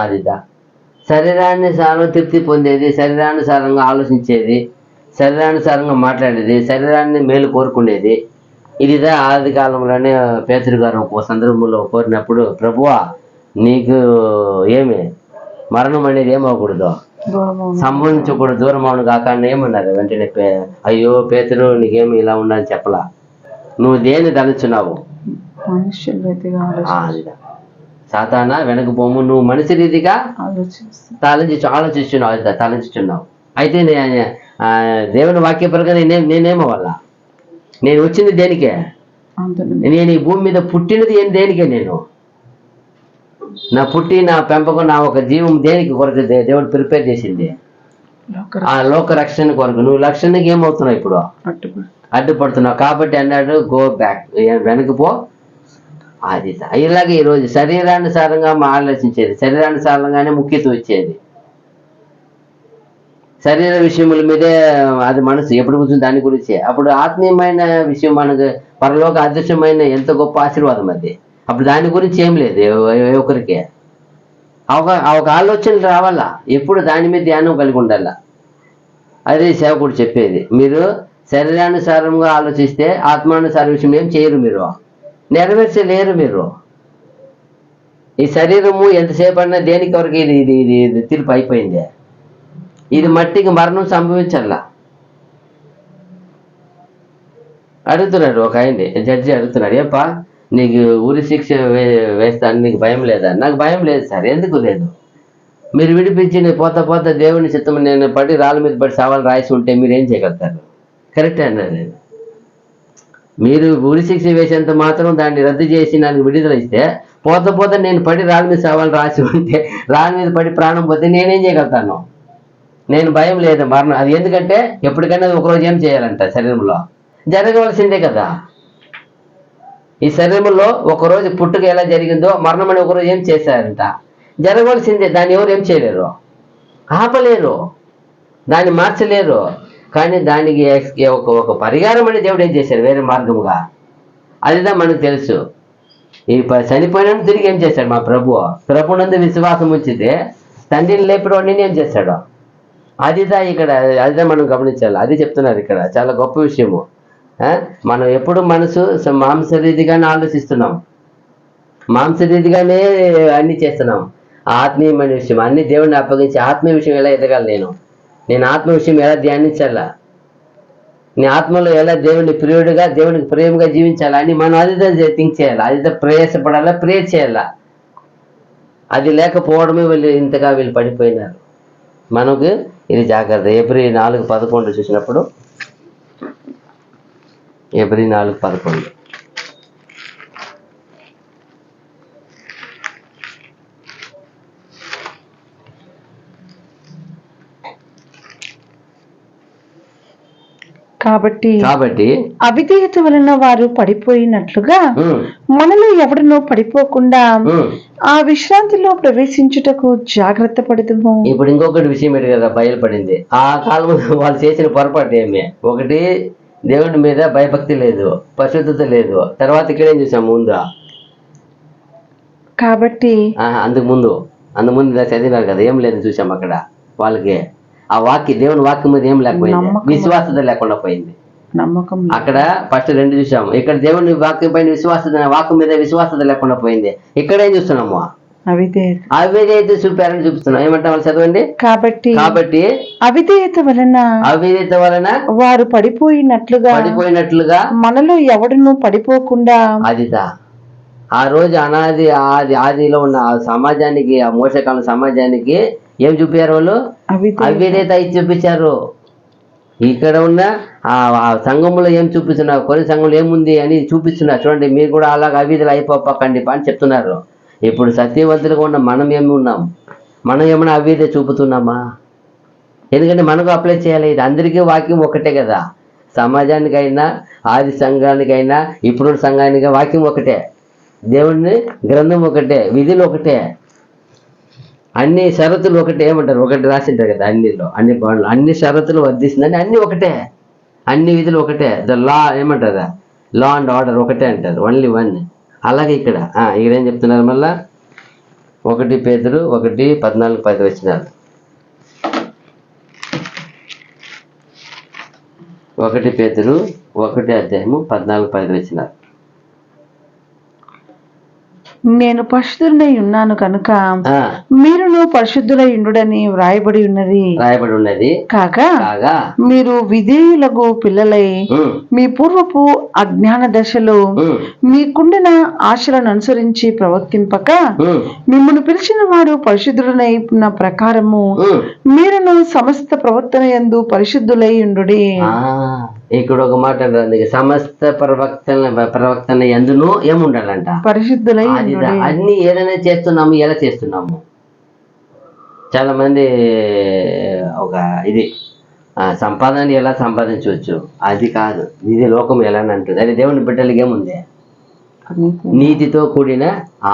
అదిదా శరీరానుసారం తృప్తి పొందేది, శరీరానుసారంగా ఆలోచించేది, శరీరానుసారంగా మాట్లాడేది, శరీరాన్ని మేలు కోరుకునేది. ఇదిదా ఆది కాలంలోనే పేతురు గారు ఒక సందర్భంలో కోరినప్పుడు, ప్రభువా నీకు ఏమి మరణం అనేది ఏమవకూడదు, సంభవించకూడదు, దూరం అవును కాక అని ఏమన్నారు. వెంటనే అయ్యో పేతురు నీకేమి ఇలా ఉందని చెప్పలా, నువ్వు దేన్ని తలుచున్నావు. సాతానా వెనక పోము, నువ్వు మనిషి రీతిగా తలంచుచున్నావు. అయితే దేవుని వాక్య ప్రకారం నేనేమో వల్ల నేను వచ్చింది దేనికే, నేను ఈ భూమి మీద పుట్టినది ఏం దేనికే, నేను నా పుట్టి నా పెంపకం నా ఒక జీవం దేనికి కొరకు దేవుడు ప్రిపేర్ చేసింది, ఆ లోక రక్షణ కొరకు. నువ్వు రక్షణకి ఏమవుతున్నావు ఇప్పుడు, అడ్డుపడుతున్నావు. కాబట్టి అన్నాడు గో బ్యాక్, వెనక్కి పో. అది ఇలాగే ఈరోజు శరీరానుసారంగా ఆలోచించేది, శరీరానుసారంగానే ముఖ్యత్వం ఇచ్చేది, శరీర విషయముల మీదే అది మనసు ఎప్పుడు కూర్చుంది దాని గురించే. అప్పుడు ఆత్మీయమైన విషయం మనకు పరలోక అదృశ్యమైన ఎంత గొప్ప ఆశీర్వాదం అది. అప్పుడు దాని గురించి ఏం లేదు ఒకరికి. ఒక ఆలోచన రావాలా, ఎప్పుడు దాని మీద ధ్యానం కలిగి ఉండాలా. అదే సేవకుడు చెప్పేది, మీరు శరీరానుసారంగా ఆలోచిస్తే ఆత్మానుసార విషయం ఏం చేయరు, మీరు నెరవేర్చలేరు. మీరు ఈ శరీరము ఎంతసేపు అన్నా దేనికి వరకు ఇది ఇది ఇది తీర్పు అయిపోయింది. ఇది మట్టికి మరణం సంభవించాల. అడుగుతున్నాడు ఒక ఆయన్ని, జడ్జి అడుగుతున్నాడు, ఏపా నీకు ఉరి శిక్ష వేస్తాను, నీకు భయం లేదా? నాకు భయం లేదు సార్. ఎందుకు లేదు? మీరు విడిపించి నేను పోతా దేవుని చిత్తం నేను పడి రాళ్ళ మీద పడి సవాలు రాసి ఉంటే మీరు ఏం చేయగలుగుతారు? కరెక్టే అన్నాడు నేను. మీరు ఉరి శిక్ష వేసేంత మాత్రం దాన్ని రద్దు చేసి నాకు విడుదల ఇస్తే పోతా నేను పడి రాళ్ళ మీద సవాలు రాసి ఉంటే, రాళ్ళ మీద పడి ప్రాణం పోతే నేనేం చేయగలుగుతాను? నేను భయం లేదు మరణం. అది ఎందుకంటే ఎప్పటికైనా ఒకరోజు ఏం చేయాలంట, శరీరంలో జరగవలసిందే కదా. ఈ శరీరంలో ఒకరోజు పుట్టుక ఎలా జరిగిందో మరణం అని ఒకరోజు ఏం చేశారంట, జరగవలసిందే. దాన్ని ఎవరు ఏం చేయలేరు, ఆపలేరు, దాన్ని మార్చలేరు. కానీ దానికి ఒక పరిహారం అని దేవుడు ఏం చేశాడు, వేరే మార్గముగా. అదిదా మనకు తెలుసు. ఈ చనిపోయిన తిరిగి ఏం చేశాడు మా ప్రభునందు విశ్వాసం ఉంచితే తండ్రిని లేపడం నేను ఏం చేశాడు. అదిదా ఇక్కడ, అదిదా మనం గమనించాలి. అది చెప్తున్నారు ఇక్కడ, చాలా గొప్ప విషయము. మనం ఎప్పుడు మనసు మాంసరీతిగానే ఆలోచిస్తున్నాం, మాంసరీతిగానే అన్ని చేస్తున్నాం. ఆత్మీయమైన విషయం అన్ని దేవుడిని అప్పగించి ఆత్మీయ విషయం ఎలా ఎదగాలి, నేను ఆత్మ విషయం ఎలా ధ్యానించాలా, నీ ఆత్మలో ఎలా దేవుని ప్రియుడిగా దేవునికి ప్రేమగా జీవించాలా అని మనం అదిదా థింక్ చేయాలా, అదిదా ప్రయాసపడాలా, ప్రేయర్ చేయాలా. అది లేకపోవడమే వీళ్ళు పడిపోయినారు. మనకు ఇది జాగ్రత్త. ఏప్రిల్ 4:11 చూసినప్పుడు, ఏప్రిల్ 4:11 కాబట్టి అవిధేయత వలన వారు పడిపోయినట్లుగా మనలో ఎవడనో పడిపోకుండా ఆ విశ్రాంతిలో ప్రవేశించుటకు జాగ్రత్త పడదుము. ఇప్పుడు ఇంకొకటి విషయం ఏంటి కదా బయలుపడింది. ఆ కాలం వాళ్ళు చేసిన పొరపాటు ఏమి, ఒకటి దేవుడి మీద భయభక్తి లేదు, పరిశుద్ధత లేదు. తర్వాత ఇక్కడేం చూసాం ముందు, కాబట్టి అందుకు ముందు చదివినారు కదా, ఏం లేదు చూసాం అక్కడ. వాళ్ళకి ఆ దేవుని వాక్యం మీద ఏం లేకపోయింది, విశ్వాసత లేకుండా పోయింది, నమ్మకం. అక్కడ ఫస్ట్ 2 చూసాము. ఇక్కడ దేవుని వాక్యం పైన వాక్యం మీద విశ్వాసత లేకుండా పోయింది. ఇక్కడ ఏం చూస్తున్నాము, అవిధేయత చూపారని చూపిస్తున్నాం. ఏమంటా వాళ్ళు చదవండి. కాబట్టి అవిధేయత వలన వారు పడిపోయినట్లుగా మనలో ఎవడును పడిపోకుండా. అదిదా ఆ రోజు ఆదిలో ఉన్న ఆ సమాజానికి, ఆ మోసకాలం సమాజానికి ఏం చూపారు వాళ్ళు, అవిధేయత చూపించారు. ఇక్కడ ఉన్న ఆ సంఘంలో ఏం చూపిస్తున్నారు, కొన్ని సంఘంలో ఏముంది అని చూపిస్తున్నారు. చూడండి, మీరు కూడా అలాగ అవిధులు అయిపోకండి అని చెప్తున్నారు. ఇప్పుడు సత్యవంతులుగా ఉన్న మనం ఏమి ఉన్నాం? మనం ఏమైనా అవిధే చూపుతున్నామా? ఎందుకంటే మనకు అప్లై చేయాలి. ఇది అందరికీ వాక్యం ఒకటే కదా. సమాజానికైనా, ఆది సంఘానికైనా, ఇప్పుడు సంఘానికి వాక్యం ఒకటే, దేవుని గ్రంథం ఒకటే, విధులు ఒకటే, అన్ని షరతులు ఒకటే. ఏమంటారు? ఒకటి రాసింటారు కదా అన్నిలో, అన్ని బాండ్లు, అన్ని షరతులు వర్ధిస్తుందని అన్ని ఒకటే, అన్ని విధులు ఒకటే. ద లా ఏమంటారా? లా అండ్ ఆర్డర్ ఒకటే అంటారు, ఓన్లీ వన్. అలాగే ఇక్కడ ఏం చెప్తున్నారు మళ్ళా? 1 పేతురు 1:14-10 1 పేతురు 1:14-10. నేను పరిశుద్ధుడై ఉన్నాను కనుక మీరును పరిశుద్ధులై ఉండుడని వ్రాయబడి ఉన్నది. కాగా మీరు విధేయులకు పిల్లలై మీ పూర్వపు అజ్ఞాన దశలో మీకుండిన ఆశలను అనుసరించి ప్రవర్తింపక మిమ్మల్ని పిలిచిన వాడు పరిశుద్ధుడైన ప్రకారము మీరును సమస్త ప్రవర్తన యందు పరిశుద్ధులై ఉండుడి. ఇక్కడ ఒక మాట అంటారు, సమస్త ప్రవక్తన ఎందును ఏముండాలంట? పరిశుద్ధులై. అన్ని ఏదైనా చేస్తున్నాము, ఎలా చేస్తున్నాము? చాలా మంది ఒక ఇది సంపాదన ఎలా సంపాదించవచ్చు, అది కాదు, ఇది లోకం ఎలా అంటుంది. అది దేవుని బిడ్డలకి ఏముంది? నీతితో కూడిన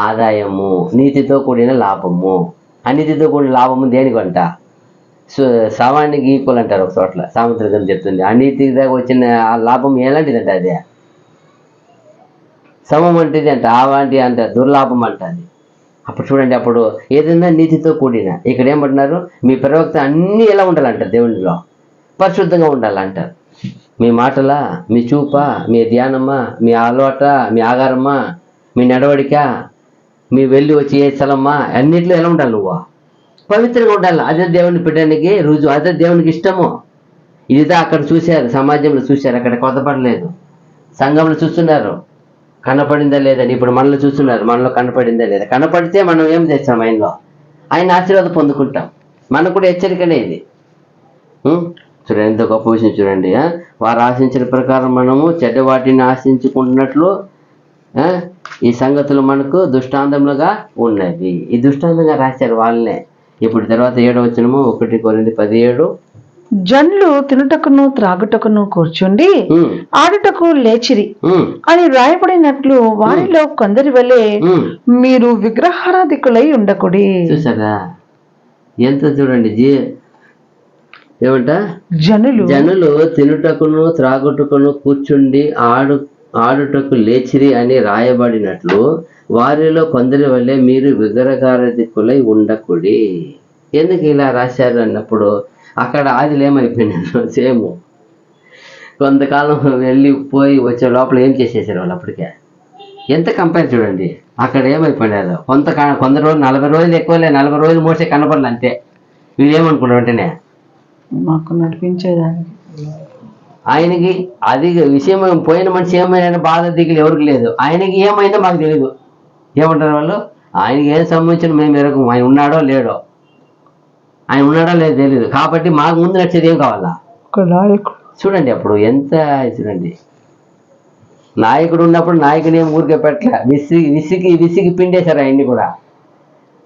ఆదాయము, నీతితో కూడిన లాభము. అనీతితో కూడిన లాభము దేనికంట? శవానికి ఈక్వల్ అంటారు ఒక చోట్ల, సాముద్రికం చెప్తుంది. అనీతిగా వచ్చిన ఆ లాభం ఎలాంటిదంట? అదే సమం అంటేది అంట, ఆవాంటి అంట, దుర్లాభం అంటది. అప్పుడు చూడండి, అప్పుడు ఏదైనా నీతితో కూడిన, ఇక్కడ ఏమంటున్నారు? మీ ప్రవక్త అన్నీ ఎలా ఉండాలంట? దేవునిలో పరిశుద్ధంగా ఉండాలంటారు. మీ మాటలా, మీ చూపా, మీ ధ్యానమా, మీ అలవాట, మీ ఆగారమా, మీ నడవడిక, మీ వెళ్ళి వచ్చి ఏ స్థలమ్మా, అన్నింటిలో ఎలా ఉండాలి? నువ్వు పవిత్రంగా ఉండాలి. అదే దేవుని పెట్టడానికి రుజువు, అదే దేవునికి ఇష్టము. ఇదిదా అక్కడ చూశారు, సమాజంలో చూశారు, అక్కడ కొత్తపడలేదు. సంఘంలో చూస్తున్నారు, కనపడిందా లేదని. ఇప్పుడు మనలో చూస్తున్నారు, మనలో కనపడిందా లేదా. కనపడితే మనం ఏం చేస్తాం? ఆయన ఆశీర్వాదం పొందుకుంటాం. మనకు కూడా హెచ్చరికనే ఇది. చూడండి, ఎంత గొప్ప విషయం చూడండి. వారు ఆశించిన ప్రకారం మనము చెడ్డ వాటిని ఆశించుకుంటున్నట్లు ఈ సంగతులు మనకు దృష్టాంతములుగా ఉన్నది. ఈ దృష్టాంతంగా రాశారు వాళ్ళనే. ఇప్పుడు తర్వాత 7వ వచనము 1 కొరింథీ 17. జనులు తినుటకును త్రాగుటకును కూర్చుండి ఆడుటకు లేచిరి అని వ్రాయబడినట్లు వారిలో కొందరి వలె మీరు విగ్రహారాధికులై ఉండకుడి. చూసారా ఎంత? చూడండి, ఏమంట? జనులు తినుటకును త్రాగుటకును కూర్చుండి ఆడుటకు లేచిరి అని రాయబడినట్లు వారిలో కొందరి వల్లే మీరు విగ్రహారాధికులై ఉండకుడి. ఎందుకు ఇలా రాశారు అన్నప్పుడు, అక్కడ ఆదిలో ఏమైపోయినారు? సేమ్ కొంతకాలం వెళ్ళిపోయి వచ్చే లోపల ఏం చేసేసారు వాళ్ళు? అప్పటికే ఎంత కంపేర్ చూడండి. అక్కడ ఏమైపోయినారు? కొంత రోజులు, 40 రోజులు ఎక్కువలే, 40 రోజులు మోసే కనపడలే అంతే. వీళ్ళు ఏమనుకున్నారు వెంటనే? మాకు నడిపించేదానికి ఆయనకి అది విషయం. పోయిన మనిషి ఏమైనా బాధ దిగులు ఎవరికి లేదు. ఆయనకి ఏమైందో మాకు తెలియదు. ఏమంటారు వాళ్ళు? ఆయనకి ఏం సంబంధించిన మేము ఎరగము. ఆయన ఉన్నాడో లేడో, ఆయన ఉన్నాడో లేదో తెలియదు. కాబట్టి మాకు ముందు నచ్చేది ఏం కావాలా? చూడండి అప్పుడు ఎంత. చూడండి, నాయకుడు ఉన్నప్పుడు నాయకుని ఏం ఊరికే పెట్టలే, విసిగి పిండేశారు ఆయన్ని కూడా.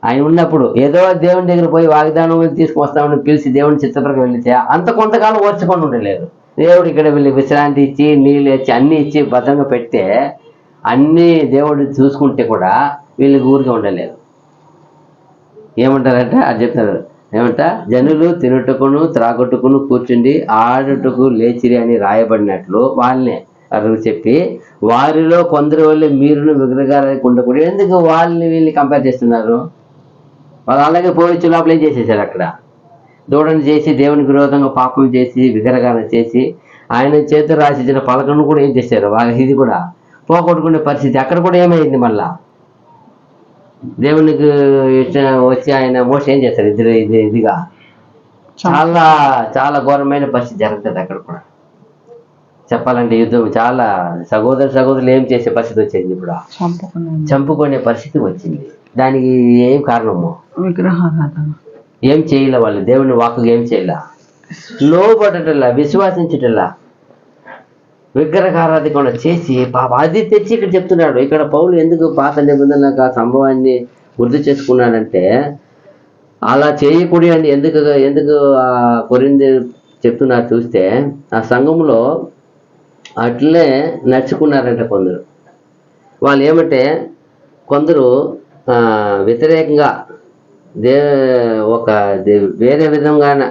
ఆయన ఉన్నప్పుడు ఏదో దేవుని దగ్గర పోయి వాగ్దానం తీసుకొస్తామని పిలిచి దేవుని చిత్తప్రకారం వెళితే అంత కొంతకాలం ఓర్చుకొని ఉండలేదు. దేవుడు ఇక్కడ వీళ్ళు విశ్రాంతి ఇచ్చి, నీళ్ళు ఇచ్చి, అన్నీ ఇచ్చి భద్రంగా పెడితే, అన్నీ దేవుడు చూసుకుంటే కూడా వీళ్ళకి ఊరికే ఉండలేదు. ఏమంటారంటే అది చెప్తారు. ఏమంట? జనులు తినుటకును త్రాగుటకును కూర్చుండి ఆడుటకు లేచిరి అని రాయబడినట్లు వాళ్ళనే అడుగు చెప్పి, వారిలో కొందరి వల్ల మీరును విగ్రహారాధికులై ఉండకూడదు. ఎందుకు వాళ్ళని వీళ్ళని కంపేర్ చేస్తున్నారు? వాళ్ళు అలాగే పోవచ్చు లోపల ఏం చేసేసారు? అక్కడ దూడను చేసి, దేవునికి విరోధంగా పాపం చేసి, విగ్రహారాధన చేసి, ఆయన చేతులు రాసిచ్చిన పలకను కూడా ఏం చేశారు? వాళ్ళ ఇది కూడా పోగొట్టుకునే పరిస్థితి. అక్కడ కూడా ఏమైంది? మళ్ళా దేవునికి ఇష్టం వచ్చి ఆయన మోసం ఏం చేస్తారు? ఇదిగా చాలా చాలా ఘోరమైన పరిస్థితి జరుగుతుంది అక్కడ కూడా. చెప్పాలంటే యుద్ధం చాలా సహోదరులు ఏం చేసే పరిస్థితి వచ్చింది. ఇప్పుడు చంపుకునే పరిస్థితి వచ్చింది. దానికి ఏం కారణము? విగ్రహారాధన. ఏం చేయలే వాళ్ళు, దేవుని వాక్కు ఏం చేయలే, లోబడటల్లా, విశ్వాసించటల్లా. విగ్రహారాధికం చేసి పాప అది తెచ్చి ఇక్కడ చెప్తున్నాడు. ఇక్కడ పౌలు ఎందుకు పాత నిబంధనలకు ఆ సంభవాన్ని గుర్తు చేసుకున్నాడంటే, అలా చేయకూడదు ఎందుకు ఎందుకు కొరింథీ చెప్తున్నారు చూస్తే, ఆ సంఘంలో అట్లే నడుచుకున్నారంట కొందరు. వాళ్ళు ఏమంటే కొందరు వ్యతిరేకంగా వేరే విధంగాన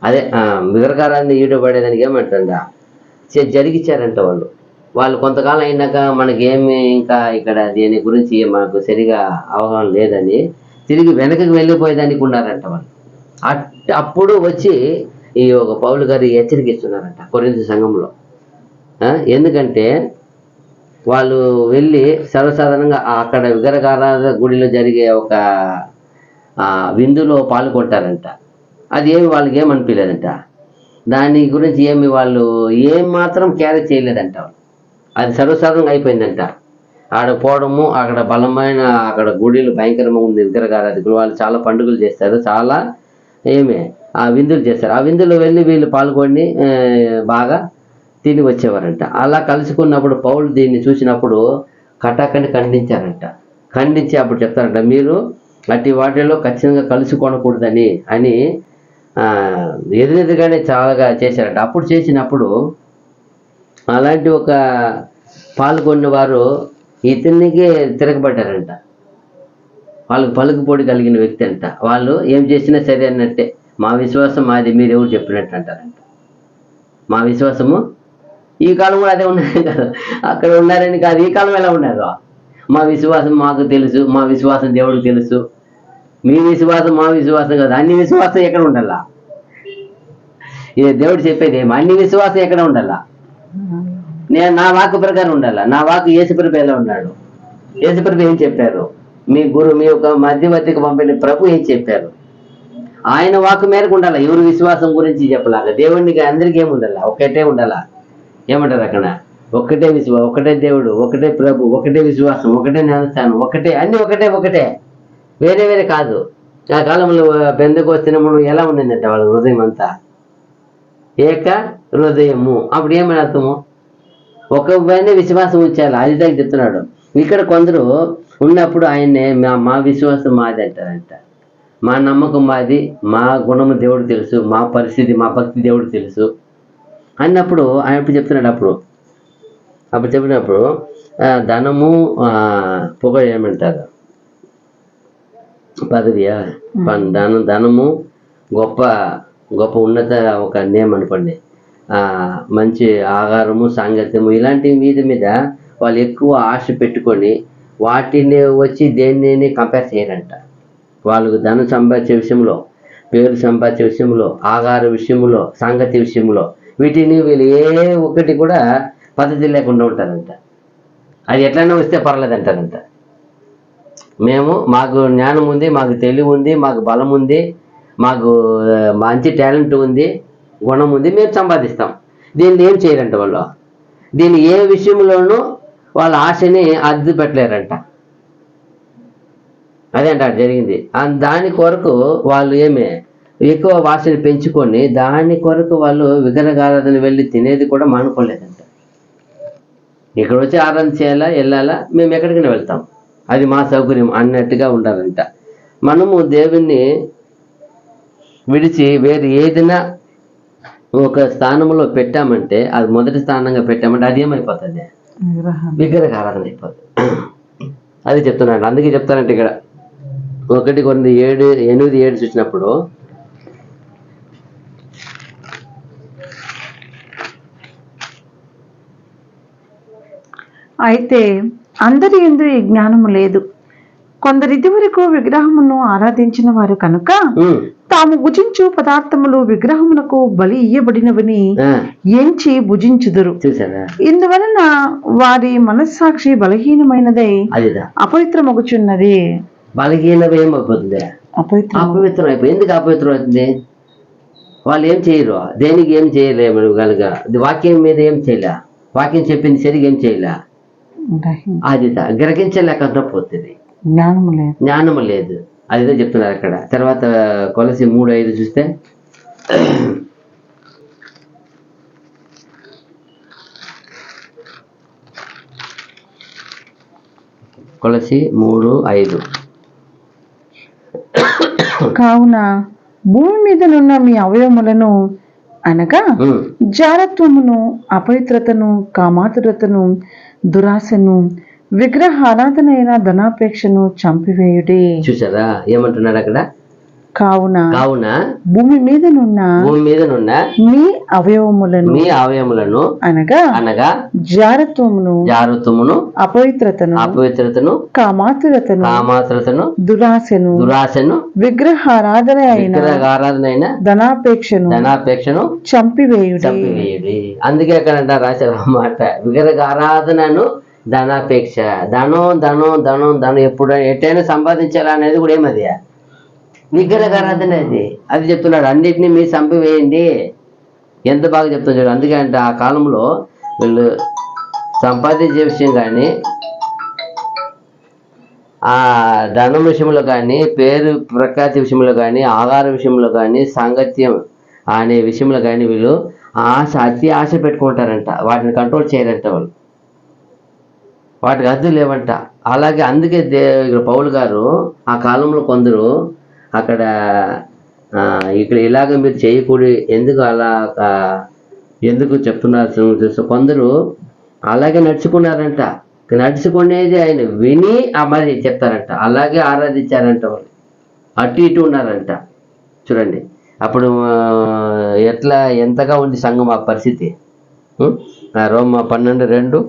అదే విగ్రహారాన్ని ఈడబడేదానికి ఏమంటారా జరిగించారంట వాళ్ళు కొంతకాలం అయినాక మనకేమి ఇంకా ఇక్కడ దీని గురించి మనకు సరిగా అవగాహన లేదని తిరిగి వెనకకి వెళ్ళిపోయేదానికి ఉన్నారంట వాళ్ళు. అప్పుడు వచ్చి ఈ ఒక పౌలు గారు హెచ్చరికిస్తున్నారంట కొరింథీ సంఘంలో. ఎందుకంటే వాళ్ళు వెళ్ళి సర్వసాధారణంగా అక్కడ విగ్రహారాధన గుడిలో జరిగే ఒక విందులో పాల్గొంటారంట. అది ఏమి వాళ్ళకి ఏమనిపించలేదంట, దాని గురించి ఏమి వాళ్ళు ఏం మాత్రం క్యారీ చేయలేదంట. అది సర్వసాధారణంగా అయిపోయిందంట. ఆడ పోవడము, అక్కడ బలమైన అక్కడ గుడిలు భయంకరంగా ఉంది విగ్రహారాధికులు, వాళ్ళు చాలా పండుగలు చేస్తారు, చాలా ఆ విందులు చేస్తారు. ఆ విందులో వెళ్ళి వీళ్ళు పాల్గొని బాగా తిని వచ్చేవారంట. అలా కలుసుకున్నప్పుడు పౌలు దీన్ని చూసినప్పుడు కటాకని ఖండించారంట. ఖండించి అప్పుడు చెప్తారంట, మీరు అట్టి వాటిలో ఖచ్చితంగా కలుసుకోనకూడదని అని ఎదురెదురుగానే చాలా చేశారంట. అప్పుడు చేసినప్పుడు అలాంటి ఒక పాల్గొన్న వారు ఇతనికి తిరగబడ్డారంట. వాళ్ళకు పలుకుపోటు కలిగిన వ్యక్తి అంట. వాళ్ళు ఏం చేసినా సరే అన్నట్టే, మా విశ్వాసం మాది, మీరు ఎవరు చెప్పినట్టు అంటారంట. మా విశ్వాసము ఈ కాలం కూడా అదే ఉన్నారు కదా, అక్కడ ఉన్నారని కాదు, ఈ కాలం ఎలా ఉన్నారు. మా విశ్వాసం మాకు తెలుసు, మా విశ్వాసం దేవుడికి తెలుసు. మీ విశ్వాసం మా విశ్వాసం కాదు, అన్ని విశ్వాసం ఎక్కడ ఉండాలా? ఇది దేవుడు చెప్పేది అన్ని విశ్వాసం ఎక్కడ ఉండాలా? నేను నా వాక్కు ప్రకారం ఉండాలా. నా వాక్కు యేసుప్రభు ఎలా ఉన్నాడు, యేసుప్రభు ఏం చెప్పారు, మీ యొక్క మధ్యవర్తికి పంపిన ప్రభు ఏం చెప్పారు, ఆయన వాక్కు మేరకు ఉండాలా. ఎవరి విశ్వాసం గురించి చెప్పలాగా దేవుడికి అందరికీ ఏముండాలా, ఒక్కటే ఉండాలా. ఏమంటారు అక్కడ, ఒక్కటే ఒకటే దేవుడు, ఒకటే ప్రభు, ఒకటే విశ్వాసం, ఒకటే జ్ఞానస్థానం, ఒకటే అన్ని ఒకటే వేరే వేరే కాదు. ఆ కాలంలో పెందెకొస్తున్నప్పుడు ఎలా ఉండిందంటే వాళ్ళ హృదయం అంతా ఏక హృదయము. అప్పుడు ఏమని అర్థము, ఒక పైన విశ్వాసం ఉంచాలి, అది దాకా చెప్తున్నాడు. ఇక్కడ కొందరు ఉన్నప్పుడు ఆయన్నే మా విశ్వాసం మాది అంటారంట. మా నమ్మకం మాది, మా గుణము దేవుడు తెలుసు, మా పరిస్థితి మా భక్తి దేవుడు తెలుసు అన్నప్పుడు ఆయన చెప్తున్నాడు. అప్పుడు చెప్పినప్పుడు ధనము పొగ ఏమంటారు, పదవియా, ధనము గొప్ప గొప్ప ఉన్నత ఒక నేమ్ అనుకోండి, మంచి ఆహారము, సాంగత్యము, ఇలాంటి మీద వాళ్ళు ఎక్కువ ఆశ పెట్టుకొని వాటిని వచ్చి దేన్ని కంపేర్ చేయరంట. వాళ్ళకు ధనం సంపాదించే విషయంలో, పేరు సంపాదించే విషయంలో, ఆహార విషయంలో, సాంగత్య విషయంలో, వీటిని వీళ్ళు ఏ ఒక్కటి కూడా పద్ధతి లేకుండా ఉంటారంట. అది ఎట్లయినా వస్తే పర్లేదంటారంట. మాకు జ్ఞానం ఉంది, మాకు తెలివి ఉంది, మాకు బలం ఉంది, మాకు మంచి టాలెంట్ ఉంది, గుణం ఉంది, మేము సంపాదిస్తాం. దీన్ని ఏం చేయరంట వాళ్ళు. దీన్ని ఏ విషయంలోనూ వాళ్ళ ఆశని అద్దె పెట్టలేరంట. అదే అంట జరిగింది. దాని కొరకు వాళ్ళు ఎక్కువ ఆశని పెంచుకొని దాని కొరకు వాళ్ళు విగ్రహారాధన వెళ్ళి తినేది కూడా మానుకోలేదంట. ఇక్కడ వచ్చి ఆరాధన చేయాలా, వెళ్ళాలా, మేము ఎక్కడికైనా వెళ్తాం, అది మా సౌకర్యం అన్నట్టుగా ఉండాలంట. మనము దేవుణ్ణి విడిచి వేరే ఏదైనా ఒక స్థానంలో పెట్టామంటే, అది మొదటి స్థానంగా పెట్టామంటే అది ఏమైపోతుంది, విగ్రహారాధన అయిపోతుంది. అది చెప్తున్నాడు. అందుకే చెప్తానంటే ఇక్కడ 1:8 చూసినప్పుడు, అయితే అందరి యందు ఈ జ్ఞానము లేదు, కొందరు ఇదివరకు విగ్రహమును ఆరాధించిన వారు కనుక తాము భుజించు పదార్థములు విగ్రహములకు బలి ఇయ్యబడినవని ఎంచి భుజించుదురు. ఇందువలన వారి మనస్సాక్షి బలహీనమైనదై అపవిత్రమగుచున్నది. బలహీనం ఏమైపోతుంది, అపవిత్రం అయిపోయి. ఎందుకు అపవిత్రం అవుతుంది? వాళ్ళు ఏం చేయరు, దేనికి ఏం చేయలేము కనుక, వాక్యం మీద ఏం చేయలే, వాక్యం చెప్పింది సరిగా ఏం చేయలే, అది గ్రహించలేకుండా పోతుంది, జ్ఞానము లేదు. అదిదో చెప్తున్నారు అక్కడ. తర్వాత కొలసి 3:5 చూస్తే, కొలసి 3:5. కావున భూమి మీదనున్న మీ అవయవములను అనగా జారత్వమును, అపవిత్రతను, కామాతురతను, దురాశను, విగ్రహారాధన అయిన ధనాపేక్షను చంపివేయుడి. చూసారా ఏమంటున్నాడు అక్కడ? కావున భూమి మీదనున్న మీ అవయవములను అనగా జారత్వమును, అపవిత్రతను, కామాతురతను, దురాశను, విగ్రహారాధన అయిన ధనాపేక్షను చంపివేయుడి. అందుకే అక్కడ రాశారు అన్నమాట, విగ్రహారాధనను, ధనాపేక్ష. ధనం ఎట్టైనా సంపాదించాలా అనేది కూడా ఏమది విగ్రహారాధన. అది చెప్తున్నాడు, అన్నిటినీ మీరు చంపివేయండి. ఎంత బాగా చెప్తున్నాడు. అందుకే అంటే ఆ కాలంలో వీళ్ళు సంపాదించే విషయం కానీ, ఆ ధనం విషయంలో కానీ, పేరు ప్రఖ్యాతి విషయంలో కానీ, ఆహార విషయంలో కానీ, సాంగత్యం అనే విషయంలో కానీ వీళ్ళు అతి ఆశ పెట్టుకుంటారంట. వాటిని కంట్రోల్ చేయరంట వాళ్ళు, వాటికి అద్దు లేవంట. అలాగే అందుకే ఇక్కడ పౌలు గారు ఆ కాలంలో కొందరు అక్కడ ఇక్కడ ఇలాగ మీరు చేయకూడదు, ఎందుకు చెప్తున్నారు? కొందరు అలాగే నడుచుకున్నారంట. నడుచుకునేది ఆయన విని మరి చెప్తారంట, అలాగే ఆరాధించారంట. వాళ్ళు అటు ఇటు ఉన్నారంట. చూడండి అప్పుడు ఎంతగా ఉంది సంఘం ఆ పరిస్థితి. రోమా 12:2.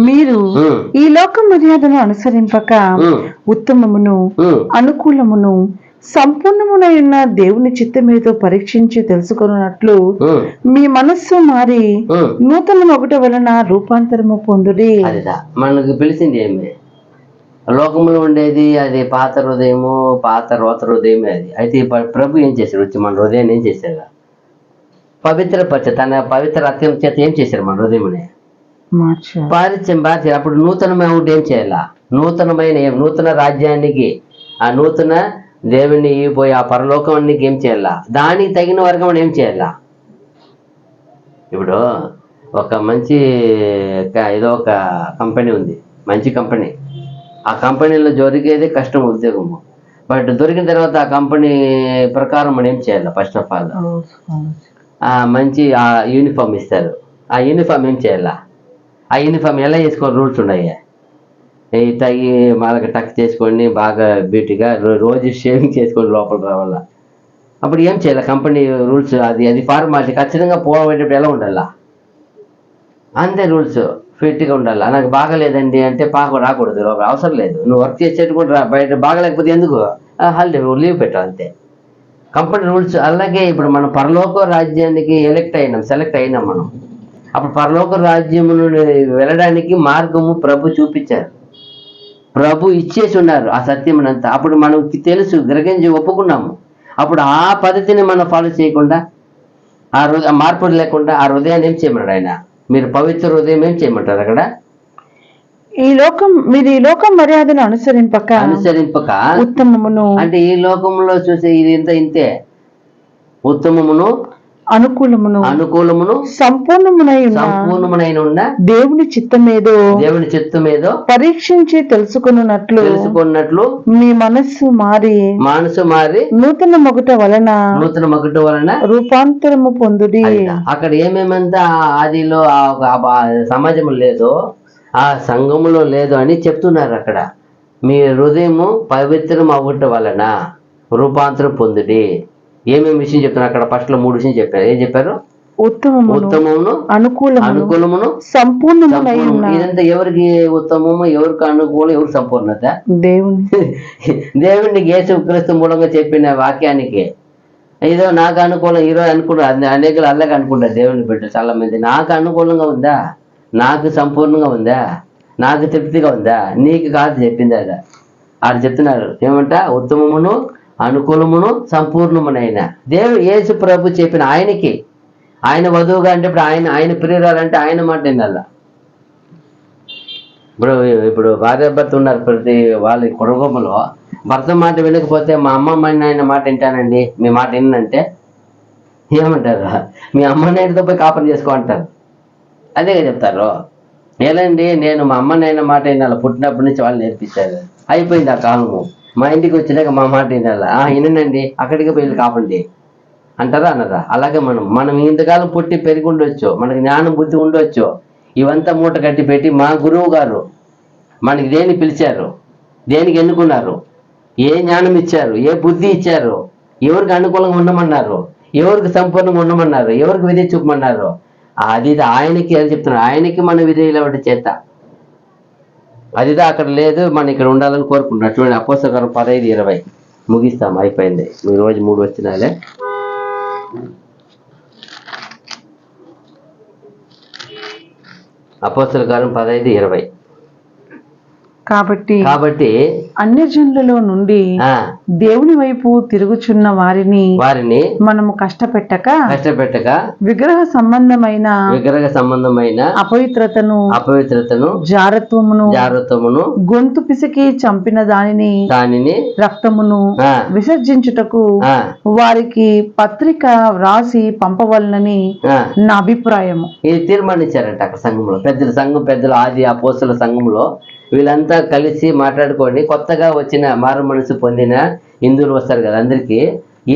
మీరు ఈ లోక మర్యాదను అనుసరింపక ఉత్తమమును, అనుకూలమును, సంపూర్ణమునైన దేవుని చిత్తమేదో పరీక్షించి తెలుసుకున్నట్లు మీ మనస్సు మారి నూతన ఒకటి వలన రూపాంతరము పొందుడి. మనకు పిలిచింది ఏమి? లోకములో ఉండేది అది పాత హృదయము, పాత రోత హృదయమే అది. అయితే ప్రభు ఏం చేశారు? వచ్చి మన హృదయాన్ని ఏం చేశారు? తన పవిత్ర రక్తం చేత ఏం చేశారు? మన హృదయమునే మార్చి అప్పుడు నూతనమైన ఏం చేయాలా? నూతన రాజ్యానికి, ఆ నూతన దేవుని పోయి ఆ పరలోకానికి ఏం చేయాలా? దానికి తగిన వర్గం ఏం చేయాలా? ఇప్పుడు ఒక మంచి ఏదో ఒక కంపెనీ ఉంది, మంచి కంపెనీ. ఆ కంపెనీలో దొరికేది కష్టం ఉద్యోగము. బట్ దొరికిన తర్వాత ఆ కంపెనీ ప్రకారం మనం ఏం చేయాలి? ఫస్ట్ ఆఫ్ ఆల్ మంచి ఆ యూనిఫామ్ ఇస్తారు. ఆ యూనిఫామ్ ఏం చేయాలా? ఆ యూనిఫామ్ ఎలా వేసుకోవాలి? రూల్స్ ఉన్నాయి. తగి వాళ్ళకి టక్ చేసుకొని బాగా బ్యూటీగా రోజు షేవింగ్ చేసుకొని లోపల రావాలా. అప్పుడు ఏం చేయాలి? కంపెనీ రూల్స్ అది ఫార్మాలిటీ. ఖచ్చితంగా పోయేటప్పుడు ఎలా ఉండాలా? అంతే రూల్స్. ఫిట్గా ఉండాలి. నాకు బాగలేదండి అంటే రాకూడదు, అవసరం లేదు. నువ్వు వర్క్ చేసేటప్పుడు బయట బాగలేకపోతే ఎందుకు హాలిడే లీవ్ పెట్టావు అంతే. Company rules. అలాగే ఇప్పుడు మనం పరలోక రాజ్యానికి సెలెక్ట్ అయినాం మనం. అప్పుడు పరలోక రాజ్యమును వెళ్ళడానికి మార్గము ప్రభు చూపించారు. ప్రభు ఇచ్చేసి ఉన్నారు ఆ సత్యమునంతా. అప్పుడు మనకి తెలుసు, గ్రహించి ఒప్పుకున్నాము. అప్పుడు ఆ పద్ధతిని మనం ఫాలో చేయకుండా, ఆ మార్పు లేకుండా ఆ హృదయాన్ని ఏం చేయమన్నాడు ఆయన? మీరు పవిత్ర హృదయం ఏం చేయమంటారు అక్కడ? మీరు ఈ లోకం మర్యాదను అనుసరింపక ఉత్తమమును, అంటే ఈ లోకంలో చూసే ఇది ఇంతే. ఉత్తమమును, అనుకూలమును, సంపూర్ణమునైన దేవుని చిత్తమేదో పరీక్షించి తెలుసుకున్నట్లు మీ మనస్సు మారి నూతన మొగట వలన రూపాంతరము పొందుడి. అక్కడ ఏమేమంతా ఆదిలో సమాజంలో లేదో, ఆ సంఘములో లేదు అని చెప్తున్నారు అక్కడ. మీ హృదయము పవిత్రం అవ్వట వలన రూపాంతరం పొందుడి. ఏమేమి విషయం చెప్తున్నారు అక్కడ? ఫస్ట్ లో 3 విషయం చెప్పారు. ఏం చెప్పారు? ఉత్తమమును, అనుకూలమును, సంపూర్ణమును. ఇదంతా ఎవరికి ఉత్తమము, ఎవరికి అనుకూలం, ఎవరికి సంపూర్ణత? దేవునికి యేసుక్రీస్తు మూలంగా చెప్పిన వాక్యానికి. ఏదో నాకు అనుకూలం ఈరోజు అనుకుంటారు, అనేకలు అలాగే అనుకుంటారు. దేవుని బిడ్డ చాలా మంది నాకు అనుకూలంగా ఉందా, నాకు సంపూర్ణంగా ఉందా, నాకు తృప్తిగా ఉందా? నీకు కాదు చెప్పింది అదా. ఆడు చెప్తున్నారు ఏమంట? ఉత్తమమును, అనుకూలమును, సంపూర్ణమునైన యేసు ప్రభు చెప్పిన ఆయనకి. ఆయన వధువుగా అంటే ఇప్పుడు ఆయన ప్రియురాలంటే ఆయన మాట వినాలా. ఇప్పుడు భార్యాభర్త ఉన్నారు ప్రతి వాళ్ళ కుటుంబంలో. భర్త మాట వినకపోతే మా అమ్మమ్మ ఆయన మాట వింటానండి, మీ మాట వినంటే ఏమంటారు? మీ అమ్మ నాయనతో పోయి కాపం చేసుకో అంటారు. అదేగా చెప్తారు. ఏలండి నేను మా అమ్మ నాయన మాట వినాలి, పుట్టినప్పటి నుంచి వాళ్ళు నేర్పించారు. అయిపోయింది ఆ కాలము. మా ఇంటికి వచ్చినాక మా మాట వినాలి. వినండి, అక్కడికి పోయి కాపండి అంటారా అనరా? అలాగే మనం ఇంతకాలం పుట్టి పెరిగి ఉండొచ్చు, మనకి జ్ఞానం బుద్ధి ఉండొచ్చు. ఇవంతా మూట కట్టి పెట్టి మా గురువు గారు మనకి దేని పిలిచారు, దేనికి ఎన్నుకున్నారు, ఏ జ్ఞానం ఇచ్చారు, ఏ బుద్ధి ఇచ్చారు, ఎవరికి అనుకూలంగా ఉండమన్నారు, ఎవరికి సంపూర్ణంగా ఉండమన్నారు, ఎవరికి విధి చూపమన్నారు, అది ఆయనకి అది చెప్తున్నారు. ఆయనకి మన విధేయులు ఒకటి చేత అదిదా అక్కడ లేదు, మనం ఇక్కడ ఉండాలని కోరుకుంటున్నాం. చూడండి అపోస్తల 15:20 ముగిస్తాం, అయిపోయింది. ఈ రోజు 3 వచ్చినాలే. అపోస్తల 15:20 కాబట్టి అన్యజనులలో నుండి దేవుని వైపు తిరుగుచున్న వారిని మనము కష్టపెట్టక విగ్రహ సంబంధమైన అపవిత్రతను జారత్వమును గొంతు పిసికి చంపిన దానిని రక్తమును విసర్జించుటకు వారికి పత్రిక వ్రాసి పంపవలనని నా అభిప్రాయము. ఇది తీర్మానించారంట అక్కడ సంఘంలో పెద్దలు ఆది అపోస్తల సంఘంలో. వీళ్ళంతా కలిసి మాట్లాడుకొని కొత్తగా వచ్చిన మారు మనసు పొందిన హిందువులు వస్తారు కదా, అందరికీ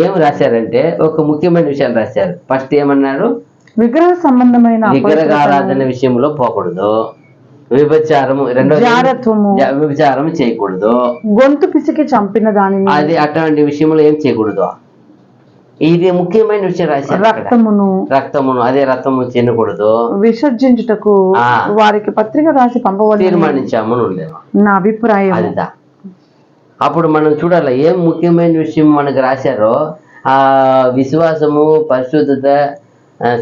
ఏం రాశారంటే ఒక ముఖ్యమైన విషయాలు రాశారు. ఫస్ట్ ఏమన్నారు? విగ్రహారాధన విషయంలో పోకూడదు, వ్యభిచారము, వ్యభిచారం చేయకూడదు, గొంతు పిసికి చంపిన దానిని, అది అటువంటి విషయంలో ఏం చేయకూడదు. ఇది ముఖ్యమైన విషయం రాశారు. రక్తమును అదే రక్తము తినకూడదు, విసర్జించుటకు వారికి పత్రిక రాసి పంపవలెను తీర్మానించాము ఉండేది నా అభిప్రాయం. అదిదా అప్పుడు మనం చూడాలి ఏం ముఖ్యమైన విషయం మనకు రాశారో. ఆ విశ్వాసము, పరిశుద్ధత,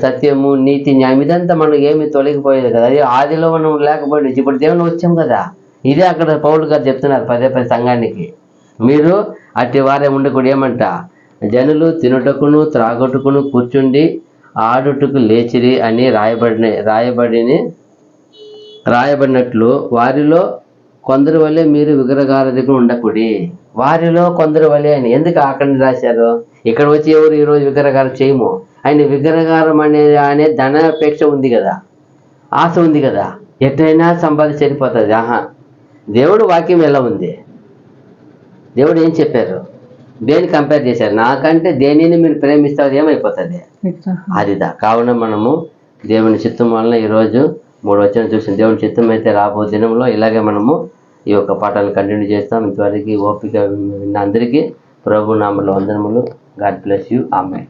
సత్యము, నీతి, న్యాయం ఇదంతా మనకు ఏమి తొలగిపోయేది కదా. అది ఆదిలో మనం లేకపోయింది, ఇప్పుడు దేవుని వచ్చాం కదా. ఇదే అక్కడ పౌలు గారు చెప్తున్నారు పదే సంఘానికి, మీరు అట్టి వారే ఉండకూడదు. ఏమంట? జనులు తినుటకును త్రాగుటకును కూర్చుండి ఆడుటకు లేచిరి అని రాయబడినట్లు వారిలో కొందరు వల్లే మీరు విగ్రహారాధకులు ఉండకూడి. వారిలో కొందరు వల్లే అని ఎందుకు అక్కడ రాశారు? ఇక్కడ వచ్చి ఎవరు ఈరోజు విగ్రహారం చేయము. ఆయన విగ్రహారం అనే ధనాపేక్ష ఉంది కదా, ఆశ ఉంది కదా, ఎట్లయినా సంపాదించి సరిపోతుంది. దేవుడు వాక్యం ఎలా ఉంది? దేవుడు ఏం చెప్పారు? దేని కంపేర్ చేశారు? నాకంటే దేనిని మీరు ప్రేమిస్తారు ఏమైపోతుంది అదిదా. కావున మనము దేవుని చిత్తం వలన ఈరోజు 3 వచనం చూసిన దేవుని చిత్తం అయితే రాబో దినంలో ఇలాగే మనము ఈ యొక్క పాఠాలను కంటిన్యూ చేస్తాం. ఇంతవరకు ఓపిక విన్న అందరికీ ప్రభు నామములో వందనములు. God bless you. ఆమేన్.